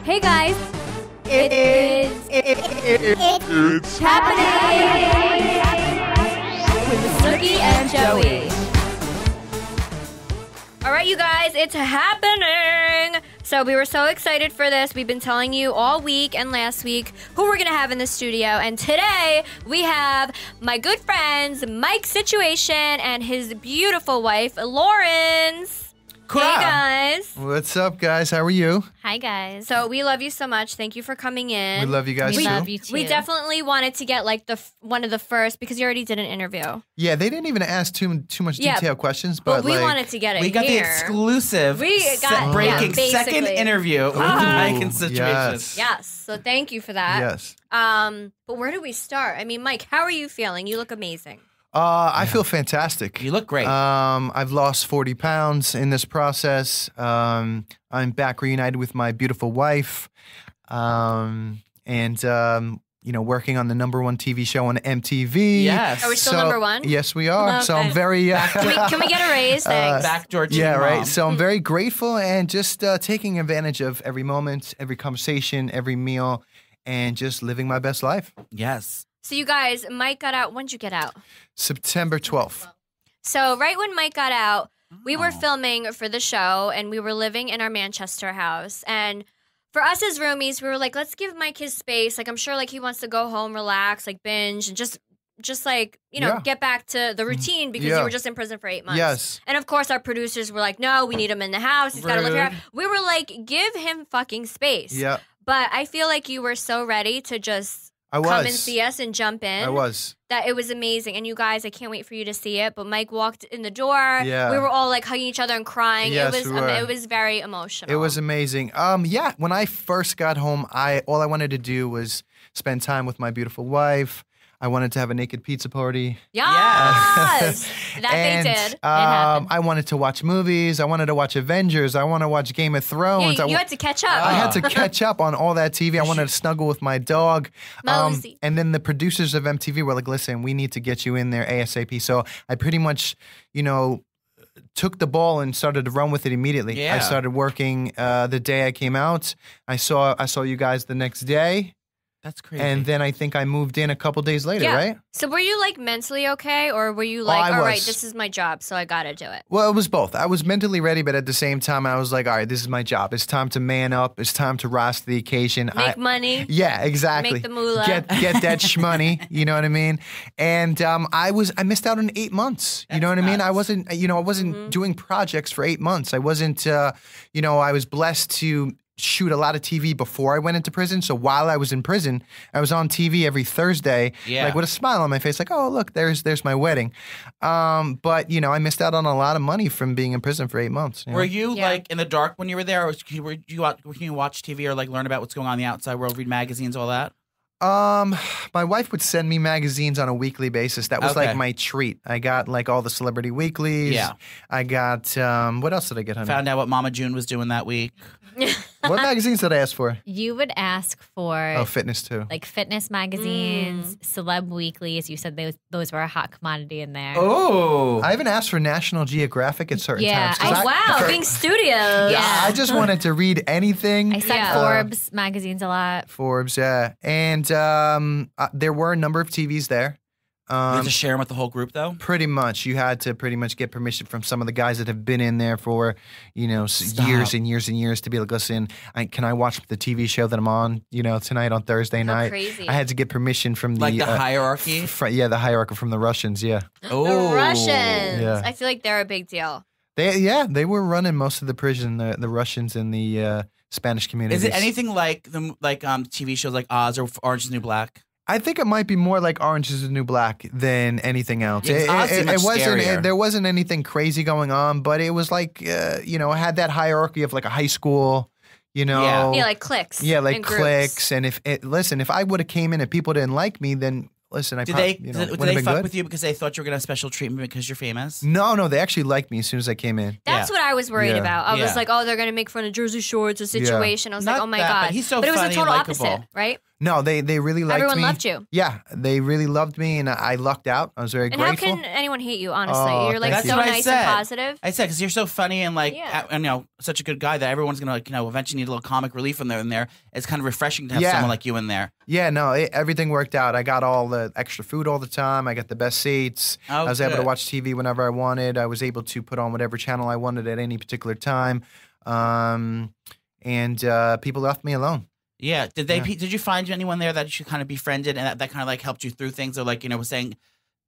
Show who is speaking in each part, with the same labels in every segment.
Speaker 1: Hey guys, it's happening with Snooki and Joey. All right, you guys, it's happening. So we were so excited for this. We've been telling you all week and last week who we're going to have in the studio. And today we have my good friends, Mike's Situation and his beautiful wife, Lawrence. Hey, guys.
Speaker 2: What's up, guys? How are you?
Speaker 1: Hi, guys. So we love you so much. Thank you for coming in.
Speaker 2: We love you guys,
Speaker 1: we
Speaker 2: too.
Speaker 1: love you, too. We definitely wanted to get like one of the first because you already did an interview.
Speaker 2: Yeah, they didn't even ask too much detailed questions, but
Speaker 1: we wanted to get it.
Speaker 3: We got
Speaker 1: here.
Speaker 3: the exclusive breaking second interview with Mike and Situation.
Speaker 1: Yes. So thank you for that.
Speaker 2: Yes.
Speaker 1: But where do we start? I mean, Mike, how are you feeling? You look amazing.
Speaker 2: I feel fantastic.
Speaker 3: You look great.
Speaker 2: I've lost 40 pounds in this process. I'm back reunited with my beautiful wife. And working on the #1 TV show on MTV.
Speaker 3: Yes.
Speaker 1: Are we still #1?
Speaker 2: Yes, we are. So I'm very...
Speaker 1: Can we get a raise? Thanks.
Speaker 3: Backdoor team.
Speaker 2: Yeah, right.
Speaker 3: Mom.
Speaker 2: So I'm very grateful and just taking advantage of every moment, every conversation, every meal, and just living my best life.
Speaker 3: Yes.
Speaker 1: So you guys, Mike got out. When did you get out?
Speaker 2: September 12th.
Speaker 1: So right when Mike got out, we were filming for the show, and we were living in our Manchester house. And for us as roomies, we were like, let's give Mike his space. Like, I'm sure like he wants to go home, relax, like binge, and just like, get back to the routine because you were just in prison for 8 months.
Speaker 2: Yes.
Speaker 1: And of course, our producers were like, no, we need him in the house. He's got to live here. We were like, give him fucking space.
Speaker 2: Yeah.
Speaker 1: But I feel like you were so ready to just come and see us and jump in.
Speaker 2: I was.
Speaker 1: That it was amazing. And you guys, I can't wait for you to see it. But Mike walked in the door.
Speaker 2: Yeah.
Speaker 1: We were all like hugging each other and crying.
Speaker 2: Yes,
Speaker 1: it was very emotional.
Speaker 2: It was amazing. When I first got home, all I wanted to do was spend time with my beautiful wife. I wanted to have a naked pizza party.
Speaker 1: Yes! That
Speaker 2: and,
Speaker 1: they did. It
Speaker 2: happened. I wanted to watch movies. I wanted to watch Avengers. I want to watch Game of Thrones.
Speaker 1: You had to catch up.
Speaker 2: I had to catch up on all that TV. I wanted to snuggle with my dog. And then the producers of MTV were like, listen, we need to get you in there ASAP. So I pretty much, took the ball and started to run with it immediately.
Speaker 3: Yeah.
Speaker 2: I started working the day I came out. I saw you guys the next day.
Speaker 3: That's crazy.
Speaker 2: And then I think I moved in a couple days later, right?
Speaker 1: So were you like mentally okay, or were you like, all right, this is my job, so I gotta do it?
Speaker 2: Well, it was both. I was mentally ready, but at the same time, I was like, all right, this is my job. It's time to man up. It's time to rise to the occasion.
Speaker 1: Make money.
Speaker 2: Yeah, exactly.
Speaker 1: Make the moolah.
Speaker 2: Get that shmoney. You know what I mean? And I missed out on 8 months. You know what I mean? I wasn't doing projects for 8 months. I wasn't. I was blessed to shoot a lot of TV before I went into prison. So while I was in prison, I was on TV every Thursday, like with a smile on my face, like, oh, look, there's my wedding. But, I missed out on a lot of money from being in prison for 8 months.
Speaker 3: Were you like in the dark when you were there? Or can you watch TV or like learn about what's going on in the outside world, read magazines, all that?
Speaker 2: My wife would send me magazines on a weekly basis. That was like my treat. I got like all the celebrity weeklies.
Speaker 3: Yeah.
Speaker 2: I got, what else did I get, honey?
Speaker 3: Found out what Mama June was doing that week.
Speaker 2: What magazines did I ask for?
Speaker 4: You would ask for
Speaker 2: fitness too.
Speaker 4: like fitness magazines, celeb weeklies. You said those were a hot commodity in there.
Speaker 3: Oh,
Speaker 2: I even asked for National Geographic at certain times.
Speaker 1: Being studios.
Speaker 2: Yeah, I just wanted to read anything.
Speaker 4: I said Forbes magazines a lot.
Speaker 2: Forbes, yeah. And there were a number of TVs there.
Speaker 3: you had to share them with the whole group, though?
Speaker 2: Pretty much. You had to pretty much get permission from some of the guys that have been in there for, years and years and years to be like, listen, can I watch the TV show that I'm on, tonight on Thursday night?
Speaker 1: Crazy.
Speaker 2: I had to get permission from
Speaker 3: the hierarchy?
Speaker 2: The hierarchy from the Russians, yeah.
Speaker 1: Oh. The Russians.
Speaker 2: Yeah.
Speaker 1: I feel like they're a big deal.
Speaker 2: They were running most of the prison, the Russians and the Spanish communities.
Speaker 3: Is it anything like TV shows like Oz or Orange is the New Black?
Speaker 2: I think it might be more like Orange is the New Black than anything else.
Speaker 3: It wasn't.
Speaker 2: There wasn't anything crazy going on, but it was like it had that hierarchy of like a high school.
Speaker 1: Yeah, like cliques.
Speaker 2: Yeah, like
Speaker 1: and
Speaker 2: cliques. And if I would have came in and people didn't like me, then listen,
Speaker 3: did they fuck with you because they thought you were gonna have special treatment because you're famous?
Speaker 2: No, they actually liked me as soon as I came in.
Speaker 1: That's what I was worried about. I was like, oh, they're gonna make fun of Jersey Shores, a situation. I was like, oh my god.
Speaker 3: But he's so
Speaker 1: But it was
Speaker 3: funny
Speaker 1: the total
Speaker 3: and likable.
Speaker 1: opposite, right?
Speaker 2: No, they really liked
Speaker 1: Everyone
Speaker 2: me.
Speaker 1: loved you.
Speaker 2: Yeah, they really loved me, and I lucked out. I was very
Speaker 1: And
Speaker 2: grateful.
Speaker 1: how can anyone hate you, honestly?
Speaker 2: Oh,
Speaker 1: You're like
Speaker 2: thank
Speaker 1: so
Speaker 2: you.
Speaker 3: That's what I
Speaker 1: nice
Speaker 3: said.
Speaker 1: and positive.
Speaker 3: I said because you're so funny and like
Speaker 1: Yeah.
Speaker 3: you know such a good guy that everyone's gonna like eventually need a little comic relief in there. It's kind of refreshing to have
Speaker 2: Yeah.
Speaker 3: someone like you in there.
Speaker 2: Yeah, no, everything worked out. I got all the extra food all the time. I got the best seats.
Speaker 3: Oh,
Speaker 2: I was able to
Speaker 3: good.
Speaker 2: watch TV whenever I wanted. I was able to put on whatever channel I wanted at any particular time. And people left me alone.
Speaker 3: Yeah. Did you find anyone there that you kind of befriended and that kind of like helped you through things, or like was saying,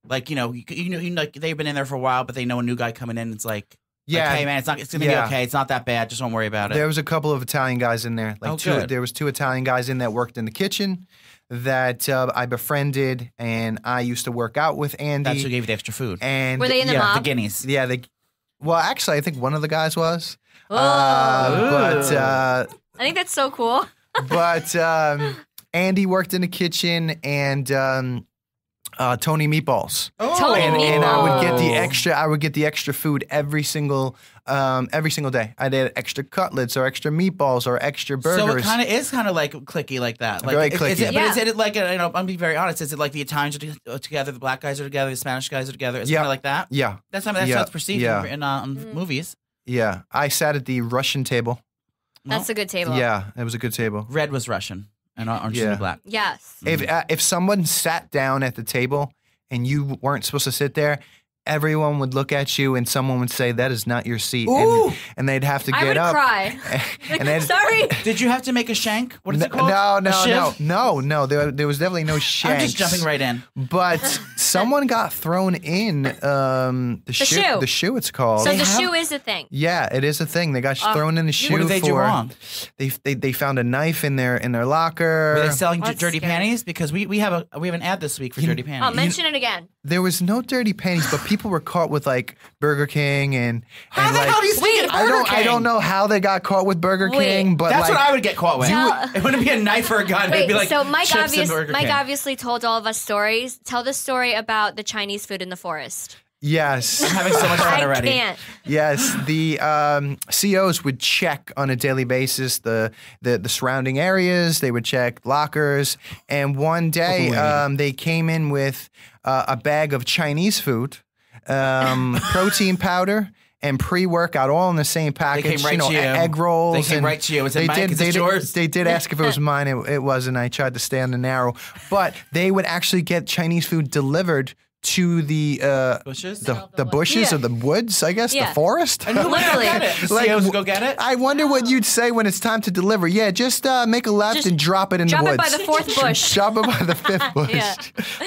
Speaker 3: like like they've been in there for a while, but they know a new guy coming in. It's like.
Speaker 2: Yeah.
Speaker 3: Like, hey man, it's gonna be okay. It's not that bad. Just don't worry about it.
Speaker 2: There was a couple of Italian guys in there. Like
Speaker 3: good.
Speaker 2: There was 2 Italian guys in that worked in the kitchen that I befriended, and I used to work out with Andy.
Speaker 3: That's who gave you the extra food.
Speaker 2: And
Speaker 1: Were they in the
Speaker 2: yeah,
Speaker 1: mob?
Speaker 3: The guineas.
Speaker 2: Yeah, well, actually, I think one of the guys was.
Speaker 1: Oh.
Speaker 2: But
Speaker 1: I think that's so cool.
Speaker 2: Andy worked in the kitchen, and Tony Meatballs.
Speaker 1: Tony
Speaker 2: And I would get the
Speaker 3: Oh.
Speaker 2: extra. I would get the extra food every single day. I did extra cutlets or extra meatballs or extra burgers.
Speaker 3: So it kind of is kind of like clicky like that. Like,
Speaker 2: Very
Speaker 3: Is
Speaker 2: clicky.
Speaker 3: it, but is it like I'm being very honest? Is it like the Italians are together, the black guys are together, the Spanish guys are together? Is it
Speaker 2: Yeah.
Speaker 3: kind of like that?
Speaker 2: Yeah,
Speaker 3: That's how it's perceived
Speaker 2: Yeah.
Speaker 3: in movies.
Speaker 2: yeah. I sat at the Russian table.
Speaker 1: That's a good table.
Speaker 2: Yeah, it was a good table.
Speaker 3: Red was Russian and orange
Speaker 2: Yeah.
Speaker 3: was black.
Speaker 1: Yes.
Speaker 2: If someone sat down at the table and you weren't supposed to sit there, everyone would look at you and someone would say, "That is not your seat,"
Speaker 3: Ooh.
Speaker 2: and they'd have to
Speaker 1: I
Speaker 2: get
Speaker 1: would
Speaker 2: up.
Speaker 1: cry.
Speaker 2: And they'd-
Speaker 1: Sorry.
Speaker 3: Did you have to make a shank? What is it called?
Speaker 2: No,
Speaker 3: A shiv?
Speaker 2: no. There was definitely no shanks.
Speaker 3: I'm just jumping right in.
Speaker 2: But someone got thrown in the shoe.
Speaker 1: shoe.
Speaker 2: The shoe, it's called.
Speaker 1: So the
Speaker 3: have-
Speaker 1: shoe is a thing.
Speaker 2: Yeah, it is a thing. They got thrown in the shoe.
Speaker 3: What did they do wrong?
Speaker 2: They found a knife in their locker.
Speaker 3: Were they selling
Speaker 1: That's
Speaker 3: dirty
Speaker 1: scary.
Speaker 3: panties? Because we have an ad this week for dirty panties.
Speaker 1: Oh, mention it again.
Speaker 2: There was no dirty panties, but people were caught with like Burger King and
Speaker 3: How the
Speaker 2: like
Speaker 3: hell do you sneak in Burger
Speaker 2: I don't
Speaker 3: King?
Speaker 2: know how they got caught with Burger
Speaker 1: Wait.
Speaker 2: King, but
Speaker 3: That's
Speaker 2: like,
Speaker 3: what I would get caught with.
Speaker 1: Tell-
Speaker 3: It wouldn't be a knife or a gun. It'd
Speaker 1: Wait,
Speaker 3: be like
Speaker 1: so Mike,
Speaker 3: chips and Burger King.
Speaker 1: obviously told all of us stories. Tell the story about the Chinese food in the forest.
Speaker 2: Yes.
Speaker 3: I'm having so much fun
Speaker 1: I
Speaker 3: already.
Speaker 1: can't.
Speaker 2: Yes, the COs would check on a daily basis the surrounding areas. They would check lockers, and one day they came in with a bag of Chinese food, protein powder, and pre-workout all in the same package.
Speaker 3: came right to you.
Speaker 2: Egg rolls.
Speaker 3: They came
Speaker 2: and
Speaker 3: right to you and said, "Mike, is this yours?"
Speaker 2: They did ask if it was mine. It wasn't. I tried to stay on the narrow, but they would actually get Chinese food delivered to the
Speaker 3: Bushes?
Speaker 2: the bushes
Speaker 1: Yeah.
Speaker 2: or the woods, I guess,
Speaker 1: Yeah.
Speaker 2: the forest.
Speaker 3: And who would go
Speaker 1: Literally.
Speaker 3: get it? The
Speaker 2: Like,
Speaker 3: COs would go get it?
Speaker 2: I wonder what you'd say when it's time to deliver. Yeah, just make a left
Speaker 1: Just
Speaker 2: and drop it in
Speaker 1: Drop
Speaker 2: the
Speaker 1: it
Speaker 2: woods.
Speaker 1: by the fourth bush.
Speaker 2: Drop it by the 5th bush.
Speaker 1: Yeah.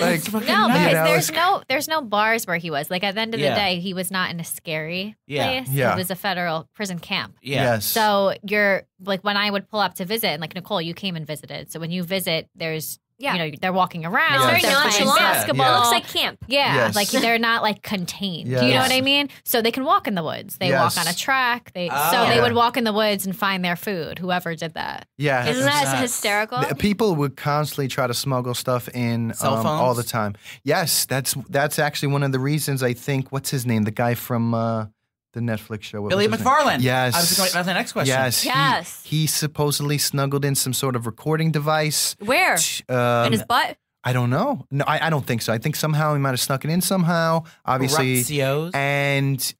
Speaker 2: Like,
Speaker 4: No,
Speaker 2: You
Speaker 4: because
Speaker 2: know,
Speaker 4: there's no bars where he was. Like at the end of
Speaker 3: Yeah.
Speaker 4: the day, he was not in a scary
Speaker 3: Yeah.
Speaker 4: place.
Speaker 2: Yeah.
Speaker 4: It was a federal prison camp.
Speaker 3: Yeah.
Speaker 2: Yes.
Speaker 4: So you're like when I would pull up to visit, and like Nicole, you came and visited. So when you visit, there's
Speaker 1: Yeah.
Speaker 4: they're walking around,
Speaker 1: It's very
Speaker 4: they're playing
Speaker 1: nonchalant.
Speaker 4: basketball.
Speaker 1: It looks like camp.
Speaker 4: Yeah,
Speaker 2: Yes.
Speaker 4: like they're not like contained. Do you know
Speaker 2: Yes.
Speaker 4: what I mean? So they can walk in the woods. They
Speaker 2: Yes.
Speaker 4: walk on a track. They
Speaker 3: Oh.
Speaker 4: so they
Speaker 2: Yeah.
Speaker 4: would walk in the woods and find their food. Whoever did that.
Speaker 2: yeah.
Speaker 1: Isn't that
Speaker 3: nuts.
Speaker 1: hysterical?
Speaker 2: People would constantly try to smuggle stuff in
Speaker 3: Cell phones?
Speaker 2: all the time. Yes, that's actually one of the reasons I think. What's his name? The guy from the Netflix show. What
Speaker 3: Billy
Speaker 2: was his name?
Speaker 3: McFarlane.
Speaker 2: Yes.
Speaker 3: That's my next question.
Speaker 2: Yes.
Speaker 1: Yes.
Speaker 2: He supposedly snuggled in some sort of recording device.
Speaker 1: Where? In his butt?
Speaker 2: I don't know. No, I don't think so. I think somehow he might have snuck it in somehow. Obviously,
Speaker 3: Corrupt COs.
Speaker 2: and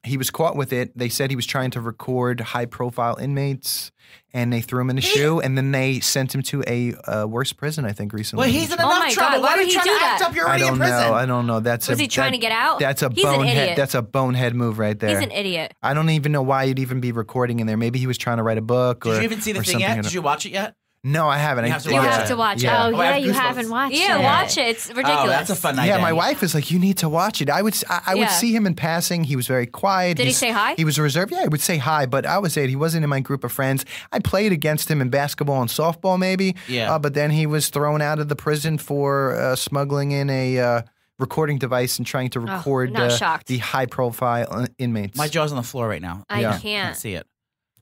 Speaker 2: he was caught with it. They said he was trying to record high-profile inmates, and they threw him in the shoe, and then they sent him to a worse prison. I think recently.
Speaker 3: Well, he's in
Speaker 1: Oh
Speaker 3: enough
Speaker 1: my
Speaker 3: trouble.
Speaker 1: God, why
Speaker 3: Why are
Speaker 1: would
Speaker 3: you
Speaker 1: he
Speaker 3: trying
Speaker 1: do
Speaker 3: to act
Speaker 1: that?
Speaker 3: up? You're
Speaker 2: I
Speaker 3: already in
Speaker 2: don't
Speaker 3: prison.
Speaker 2: know. I don't know. That's
Speaker 1: Was he trying to get out?
Speaker 2: That's a
Speaker 1: He's an
Speaker 2: bonehead.
Speaker 1: idiot.
Speaker 2: That's a bonehead move right there.
Speaker 1: He's an idiot.
Speaker 2: I don't even know why you'd even be recording in there. Maybe he was trying to write a book.
Speaker 3: Did
Speaker 2: or,
Speaker 3: you even see the
Speaker 2: or
Speaker 3: thing
Speaker 2: something.
Speaker 3: yet? Did you watch it yet?
Speaker 2: No, I haven't.
Speaker 3: You have to
Speaker 1: You
Speaker 3: watch
Speaker 1: have
Speaker 3: it.
Speaker 1: to watch
Speaker 2: Yeah.
Speaker 1: it.
Speaker 4: Oh
Speaker 3: I
Speaker 4: yeah,
Speaker 3: have
Speaker 4: you
Speaker 3: goosebumps.
Speaker 4: haven't watched
Speaker 1: Yeah,
Speaker 4: it.
Speaker 1: watch it. It's ridiculous.
Speaker 3: Oh, that's a fun night.
Speaker 2: Yeah,
Speaker 3: then.
Speaker 2: my wife is like, you need to watch it. I would
Speaker 1: Yeah.
Speaker 2: see him in passing. He was very quiet.
Speaker 1: Did he say hi?
Speaker 2: He was reserved. Yeah, he would say hi, but I would say it. He wasn't in my group of friends. I played against him in basketball and softball, maybe.
Speaker 3: Yeah.
Speaker 2: But then he was thrown out of the prison for smuggling in a recording device and trying to record
Speaker 1: not shocked.
Speaker 2: the high-profile inmates.
Speaker 3: My jaw's on the floor right now.
Speaker 1: I
Speaker 2: Yeah.
Speaker 3: I can't
Speaker 1: can't.
Speaker 3: see it.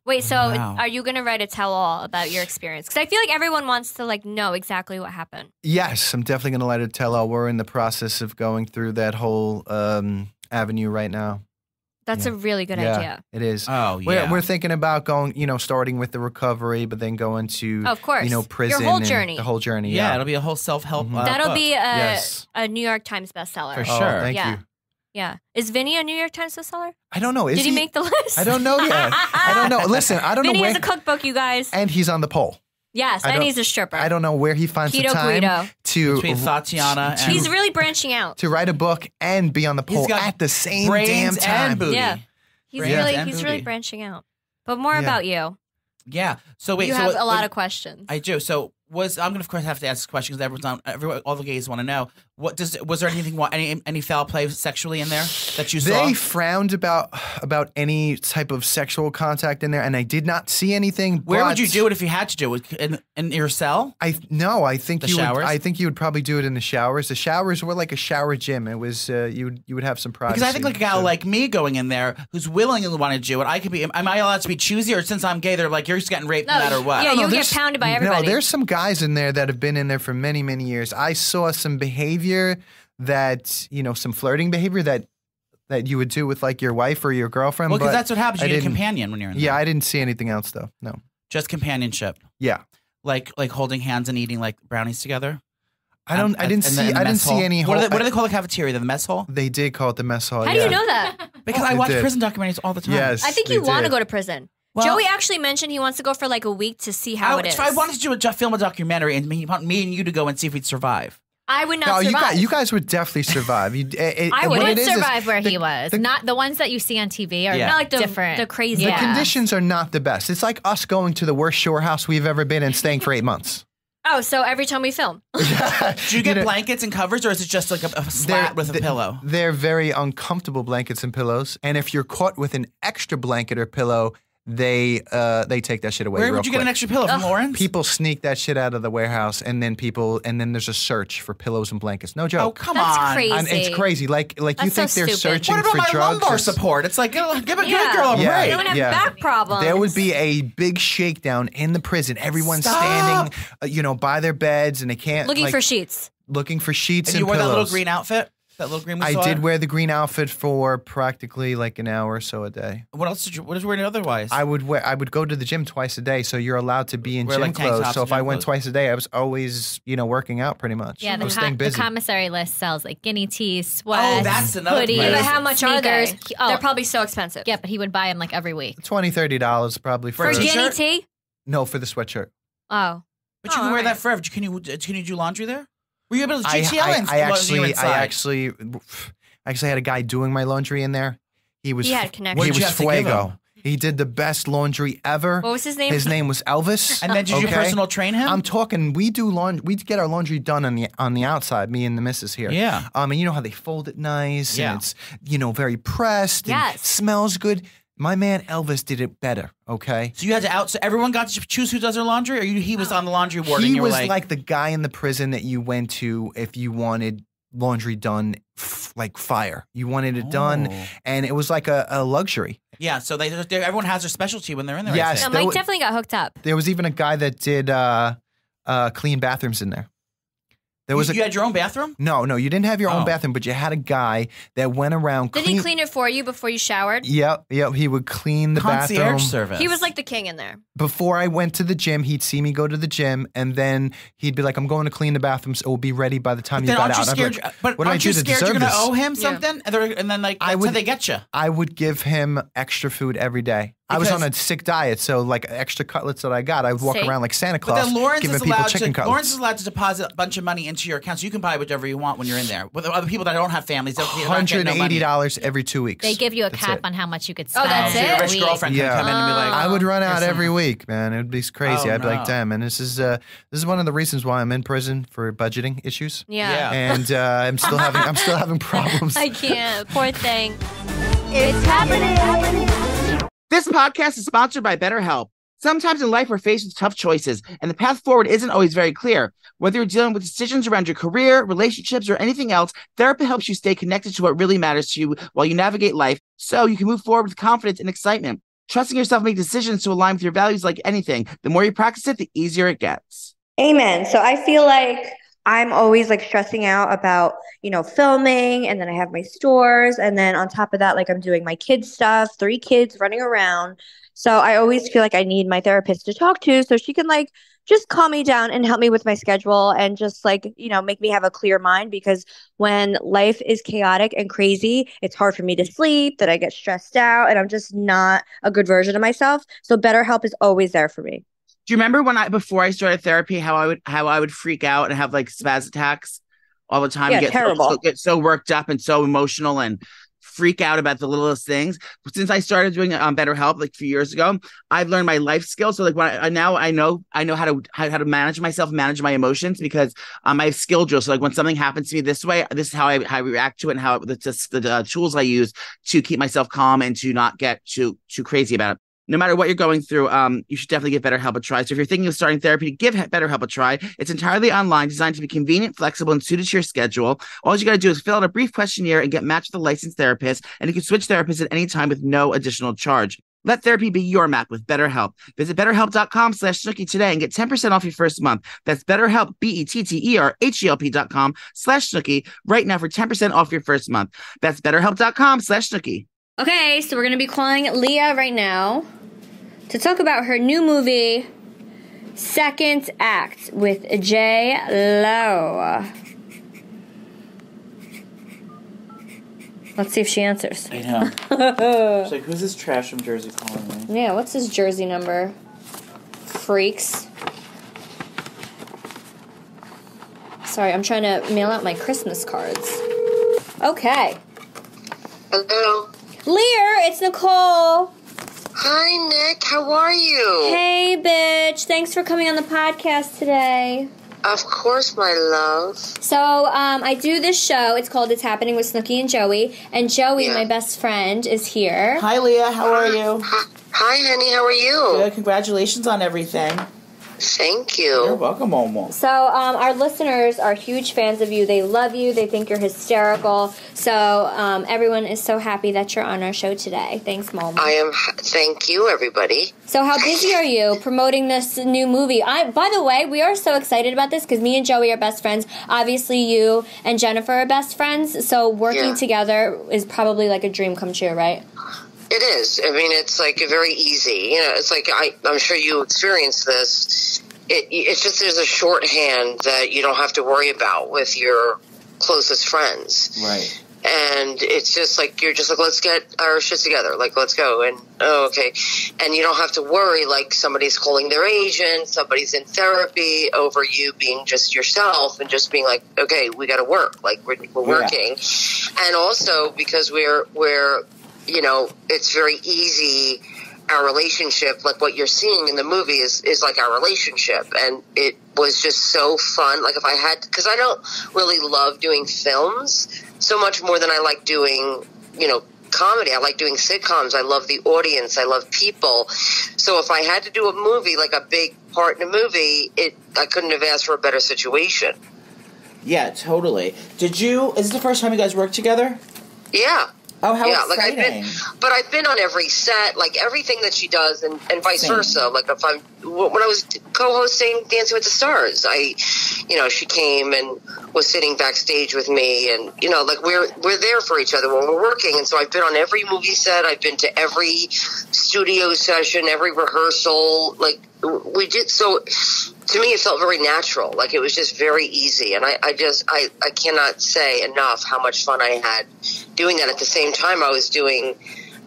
Speaker 1: Wait, so
Speaker 3: Wow.
Speaker 1: are you going to write a tell-all about your experience? Because I feel like everyone wants to know exactly what happened.
Speaker 2: Yes, I'm definitely going to let it tell all. We're in the process of going through that whole avenue right now.
Speaker 1: That's a really good idea.
Speaker 2: It is.
Speaker 3: Oh, yeah.
Speaker 2: We're thinking about going, starting with the recovery, but then going to,
Speaker 1: of course,
Speaker 2: prison.
Speaker 1: Your whole journey.
Speaker 2: The whole journey.
Speaker 3: Yeah, it'll be a whole self-help.
Speaker 1: That'll
Speaker 3: book.
Speaker 1: be a New York Times bestseller.
Speaker 3: For sure.
Speaker 2: Thank you.
Speaker 1: Yeah. Is Vinny a New York Times bestseller?
Speaker 2: I don't know. Did
Speaker 1: he make the list?
Speaker 2: I don't know yet. I don't know. Listen, I don't know
Speaker 1: Vinny
Speaker 2: where.
Speaker 1: has a cookbook, you guys.
Speaker 2: And he's on the pole.
Speaker 1: Yes, and he's a stripper.
Speaker 2: I don't know where he finds the time
Speaker 3: Between Tatiana and
Speaker 1: he's really branching out.
Speaker 2: to write a book and be on the pole at the same damn time.
Speaker 3: And booty.
Speaker 1: Yeah. He's really branching out. But more about you.
Speaker 3: Yeah. So wait,
Speaker 1: you have a lot of questions.
Speaker 3: I do. So I'm gonna of course have to ask this question because all the gays want to know. Was there anything any foul play sexually in there that you saw?
Speaker 2: They frowned about any type of sexual contact in there, and I did not see anything.
Speaker 3: Where would you do it if you had to do it? In your cell?
Speaker 2: I think
Speaker 3: showers?
Speaker 2: I think you would probably do it in the showers. The showers were like a shower gym. It was you would have some privacy.
Speaker 3: Because I think like a guy like me going in there who's willing and want to do it, I could be. Am I allowed to be choosy, or since I'm gay, they're like you're just getting raped no matter what?
Speaker 1: Yeah, you get pounded by everybody.
Speaker 2: No, there's some guys in there that have been in there for many, many years. I saw some behavior that, some flirting behavior that you would do with like your wife or your girlfriend.
Speaker 3: Well, because that's what happens. You need a companion when you're in there.
Speaker 2: Yeah, I didn't see anything else though. No.
Speaker 3: Just companionship.
Speaker 2: Yeah.
Speaker 3: Like holding hands and eating like brownies together.
Speaker 2: I didn't see any.
Speaker 3: What do they call the cafeteria? The mess hall?
Speaker 2: They did call it the mess hall.
Speaker 1: How do you know that?
Speaker 3: Because I watch prison documentaries all the time.
Speaker 2: Yes,
Speaker 1: I think you want to go to prison.
Speaker 3: Well,
Speaker 1: Joey actually mentioned he wants to go for like a week to see how it is.
Speaker 3: I wanted to film a documentary and he want me and you to go and see if we'd survive.
Speaker 1: I would not survive.
Speaker 2: You guys would definitely survive.
Speaker 4: I would survive where he was. Not the ones that you see on TV are
Speaker 1: not like
Speaker 4: different.
Speaker 1: The crazy.
Speaker 2: The conditions are not the best. It's like us going to the worst shore house we've ever been and staying for 8 months.
Speaker 1: Oh, so every time we film.
Speaker 3: Do you get blankets and covers, or is it just like a slat with a pillow?
Speaker 2: They're very uncomfortable blankets and pillows. And if you're caught with an extra blanket or pillow, they take that shit away.
Speaker 3: Where would you get an extra pillow from, Lawrence?
Speaker 2: People sneak that shit out of the warehouse, and then there's a search for pillows and blankets. No joke.
Speaker 3: Oh, come
Speaker 1: on.
Speaker 3: That's
Speaker 1: crazy.
Speaker 2: It's crazy. Like you think they're
Speaker 1: stupid.
Speaker 2: searching
Speaker 3: for drugs.
Speaker 2: What about
Speaker 3: my lumbar support? It's like give a girl a break.
Speaker 1: They don't have back problems.
Speaker 2: There would be a big shakedown in the prison. Everyone's standing, by their beds, and they can't
Speaker 1: looking for sheets.
Speaker 2: Looking for sheets and
Speaker 3: you wore
Speaker 2: pillows.
Speaker 3: that little green outfit. That little green.
Speaker 2: I did wear the green outfit for practically like an hour or so a day.
Speaker 3: What else did you? What did you wear otherwise?
Speaker 2: I would go to the gym twice a day, so you're allowed to be in gym clothes. So if I went twice a day, I was always, working out pretty much.
Speaker 4: Yeah, the commissary list sells like guinea teas, sweats,
Speaker 3: oh, that's another
Speaker 4: hoodies.
Speaker 1: Yeah, but how much are
Speaker 4: sneakers.
Speaker 1: they're probably so expensive.
Speaker 4: Yeah, but he would buy them like every week.
Speaker 2: $20-$30 probably
Speaker 1: for guinea tea.
Speaker 2: No, for the sweatshirt.
Speaker 1: Oh,
Speaker 3: but you can wear that forever. Can you do laundry there? Were you able to GTL?
Speaker 2: I actually had a guy doing my laundry in there. He had connections. He was fuego. He did the best laundry ever.
Speaker 1: What was his name?
Speaker 2: His name was Elvis.
Speaker 3: And then did you personal train him?
Speaker 2: I'm talking. We do laundry. We get our laundry done on the outside. Me and the missus here.
Speaker 3: Yeah.
Speaker 2: And you know how they fold it nice. Yeah. And it's very pressed.
Speaker 1: Yes.
Speaker 2: And smells good. My man Elvis did it better. Okay.
Speaker 3: So you had to so everyone got to choose who does their laundry, or he was on the laundry ward.
Speaker 2: He
Speaker 3: and you
Speaker 2: was
Speaker 3: were
Speaker 2: like the guy in the prison that you went to if you wanted laundry done like fire. You wanted it done, and it was like a luxury.
Speaker 3: Yeah, so everyone has their specialty when they're in there.
Speaker 2: Yes,
Speaker 1: Mike definitely got hooked up.
Speaker 2: There was even a guy that did clean bathrooms in there.
Speaker 3: You had your own bathroom?
Speaker 2: No, you didn't have your own bathroom, but you had a guy that went around.
Speaker 1: Did he clean it for you before you showered?
Speaker 2: Yep. He would clean the bathroom.
Speaker 3: Service.
Speaker 1: He was like the king in there.
Speaker 2: Before I went to the gym, he'd see me go to the gym, and then he'd be like, "I'm going to clean the bathroom, so it will be ready by the time you got out."
Speaker 3: But aren't you scared you're going to owe him something? Yeah. And then that's how they get you.
Speaker 2: I would give him extra food every day. I was on a sick diet, so like extra cutlets that I got, I would walk around like Santa Claus, giving people chicken cutlets.
Speaker 3: Lawrence is allowed to deposit a bunch of money into your account, so you can buy whatever you want when you're in there. With other people that don't have families,
Speaker 2: $180 every 2 weeks.
Speaker 4: They give you a cap on how much you could spend.
Speaker 1: Oh, that's it.
Speaker 3: Your rich girlfriend can come in and be like,
Speaker 2: I would run out every week, man. It would be crazy. I'd be like, damn, man, this is one of the reasons why I'm in prison for budgeting issues.
Speaker 1: Yeah.
Speaker 2: And I'm still having problems.
Speaker 1: I can't. Poor thing.
Speaker 5: It's happening.
Speaker 3: This podcast is sponsored by BetterHelp. Sometimes in life we're faced with tough choices, and the path forward isn't always very clear. Whether you're dealing with decisions around your career, relationships, or anything else, therapy helps you stay connected to what really matters to you while you navigate life, so you can move forward with confidence and excitement. Trusting yourself to make decisions to align with your values like anything, the more you practice it, the easier it gets.
Speaker 5: Amen. So I feel like
Speaker 6: I'm always like stressing out about, filming, and then I have my stores, and then on top of that, like I'm doing my kids stuff, 3 kids running around. So I always feel like I need my therapist to talk to so she can like just calm me down and help me with my schedule and just like, make me have a clear mind because when life is chaotic and crazy, it's hard for me to sleep, that I get stressed out and I'm just not a good version of myself. So BetterHelp is always there for me.
Speaker 3: Do you remember before I started therapy, how I would freak out and have like spaz attacks all the time?
Speaker 6: Yeah, terrible.
Speaker 3: Get so worked up and so emotional and freak out about the littlest things. But since I started doing BetterHelp like a few years ago, I've learned my life skills. So like when I know how to manage myself, manage my emotions because I have skill drills. So like when something happens to me this way, this is how I react to it and how the tools I use to keep myself calm and to not get too crazy about it. No matter what you're going through, you should definitely give BetterHelp a try. So if you're thinking of starting therapy, give BetterHelp a try. It's entirely online, designed to be convenient, flexible, and suited to your schedule. All you got to do is fill out a brief questionnaire and get matched with a licensed therapist, and you can switch therapists at any time with no additional charge. Let therapy be your map with BetterHelp. Visit BetterHelp.com/Snooki today and get 10% off your first month. That's BetterHelp, BetterHelp.com/Snooki right now for 10% off your first month. That's BetterHelp.com/Snooki.
Speaker 1: Okay, so we're going to be calling Leah right now to talk about her new movie, Second Act, with J. Lo. Let's see if she answers.
Speaker 7: I know. She's like, who's this trash from Jersey calling me?
Speaker 1: Yeah, what's his Jersey number? Freaks. Sorry, I'm trying to mail out my Christmas cards. Okay.
Speaker 8: Hello.
Speaker 1: Leah, it's Nicole.
Speaker 8: Hi, Nick. How are you?
Speaker 1: Hey, bitch. Thanks for coming on the podcast today.
Speaker 8: Of course, my love.
Speaker 1: So, I do this show. It's called It's Happening with Snooki and Joey. And Joey, my best friend, is here.
Speaker 7: Hi, Leah. How are you?
Speaker 8: Hi, honey. How are you?
Speaker 7: Good. Congratulations on everything.
Speaker 8: Thank you.
Speaker 7: You're welcome, almost.
Speaker 1: So, our listeners are huge fans of you. They love you. They think you're hysterical. So, everyone is so happy that you're on our show today. Thanks, Mom.
Speaker 8: Thank you, everybody.
Speaker 1: So, how busy are you promoting this new movie? By the way, we are so excited about this because me and Joey are best friends. Obviously, you and Jennifer are best friends. So, working together is probably like a dream come true, right?
Speaker 8: It is. I mean, it's like very easy. It's like I'm sure you experienced this. It's just there's a shorthand that you don't have to worry about with your closest friends.
Speaker 7: Right.
Speaker 8: And it's just like, you're just like, let's get our shit together. Like, let's go. And, okay. And you don't have to worry, like, somebody's calling their agent, somebody's in therapy over you being just yourself and just being like, okay, we got to work. Like, we're working. And also because we're it's very easy. Our relationship, like what you're seeing in the movie is like our relationship. And it was just so fun. Like because I don't really love doing films so much more than I like doing, comedy. I like doing sitcoms. I love the audience. I love people. So if I had to do a movie, like a big part in a movie, I couldn't have asked for a better situation.
Speaker 7: Yeah, totally. Is this the first time you guys worked together?
Speaker 8: Yeah.
Speaker 7: Oh, how exciting.
Speaker 8: I've been on every set, like everything that she does and vice versa. Like when I was co-hosting Dancing with the Stars, she came and was sitting backstage with me and, like we're there for each other when we're working. And so I've been on every movie set. I've been to every studio session, every rehearsal. Like we did. So to me, it felt very natural. Like it was just very easy. And I cannot say enough how much fun I had doing that. At the same time, I was doing,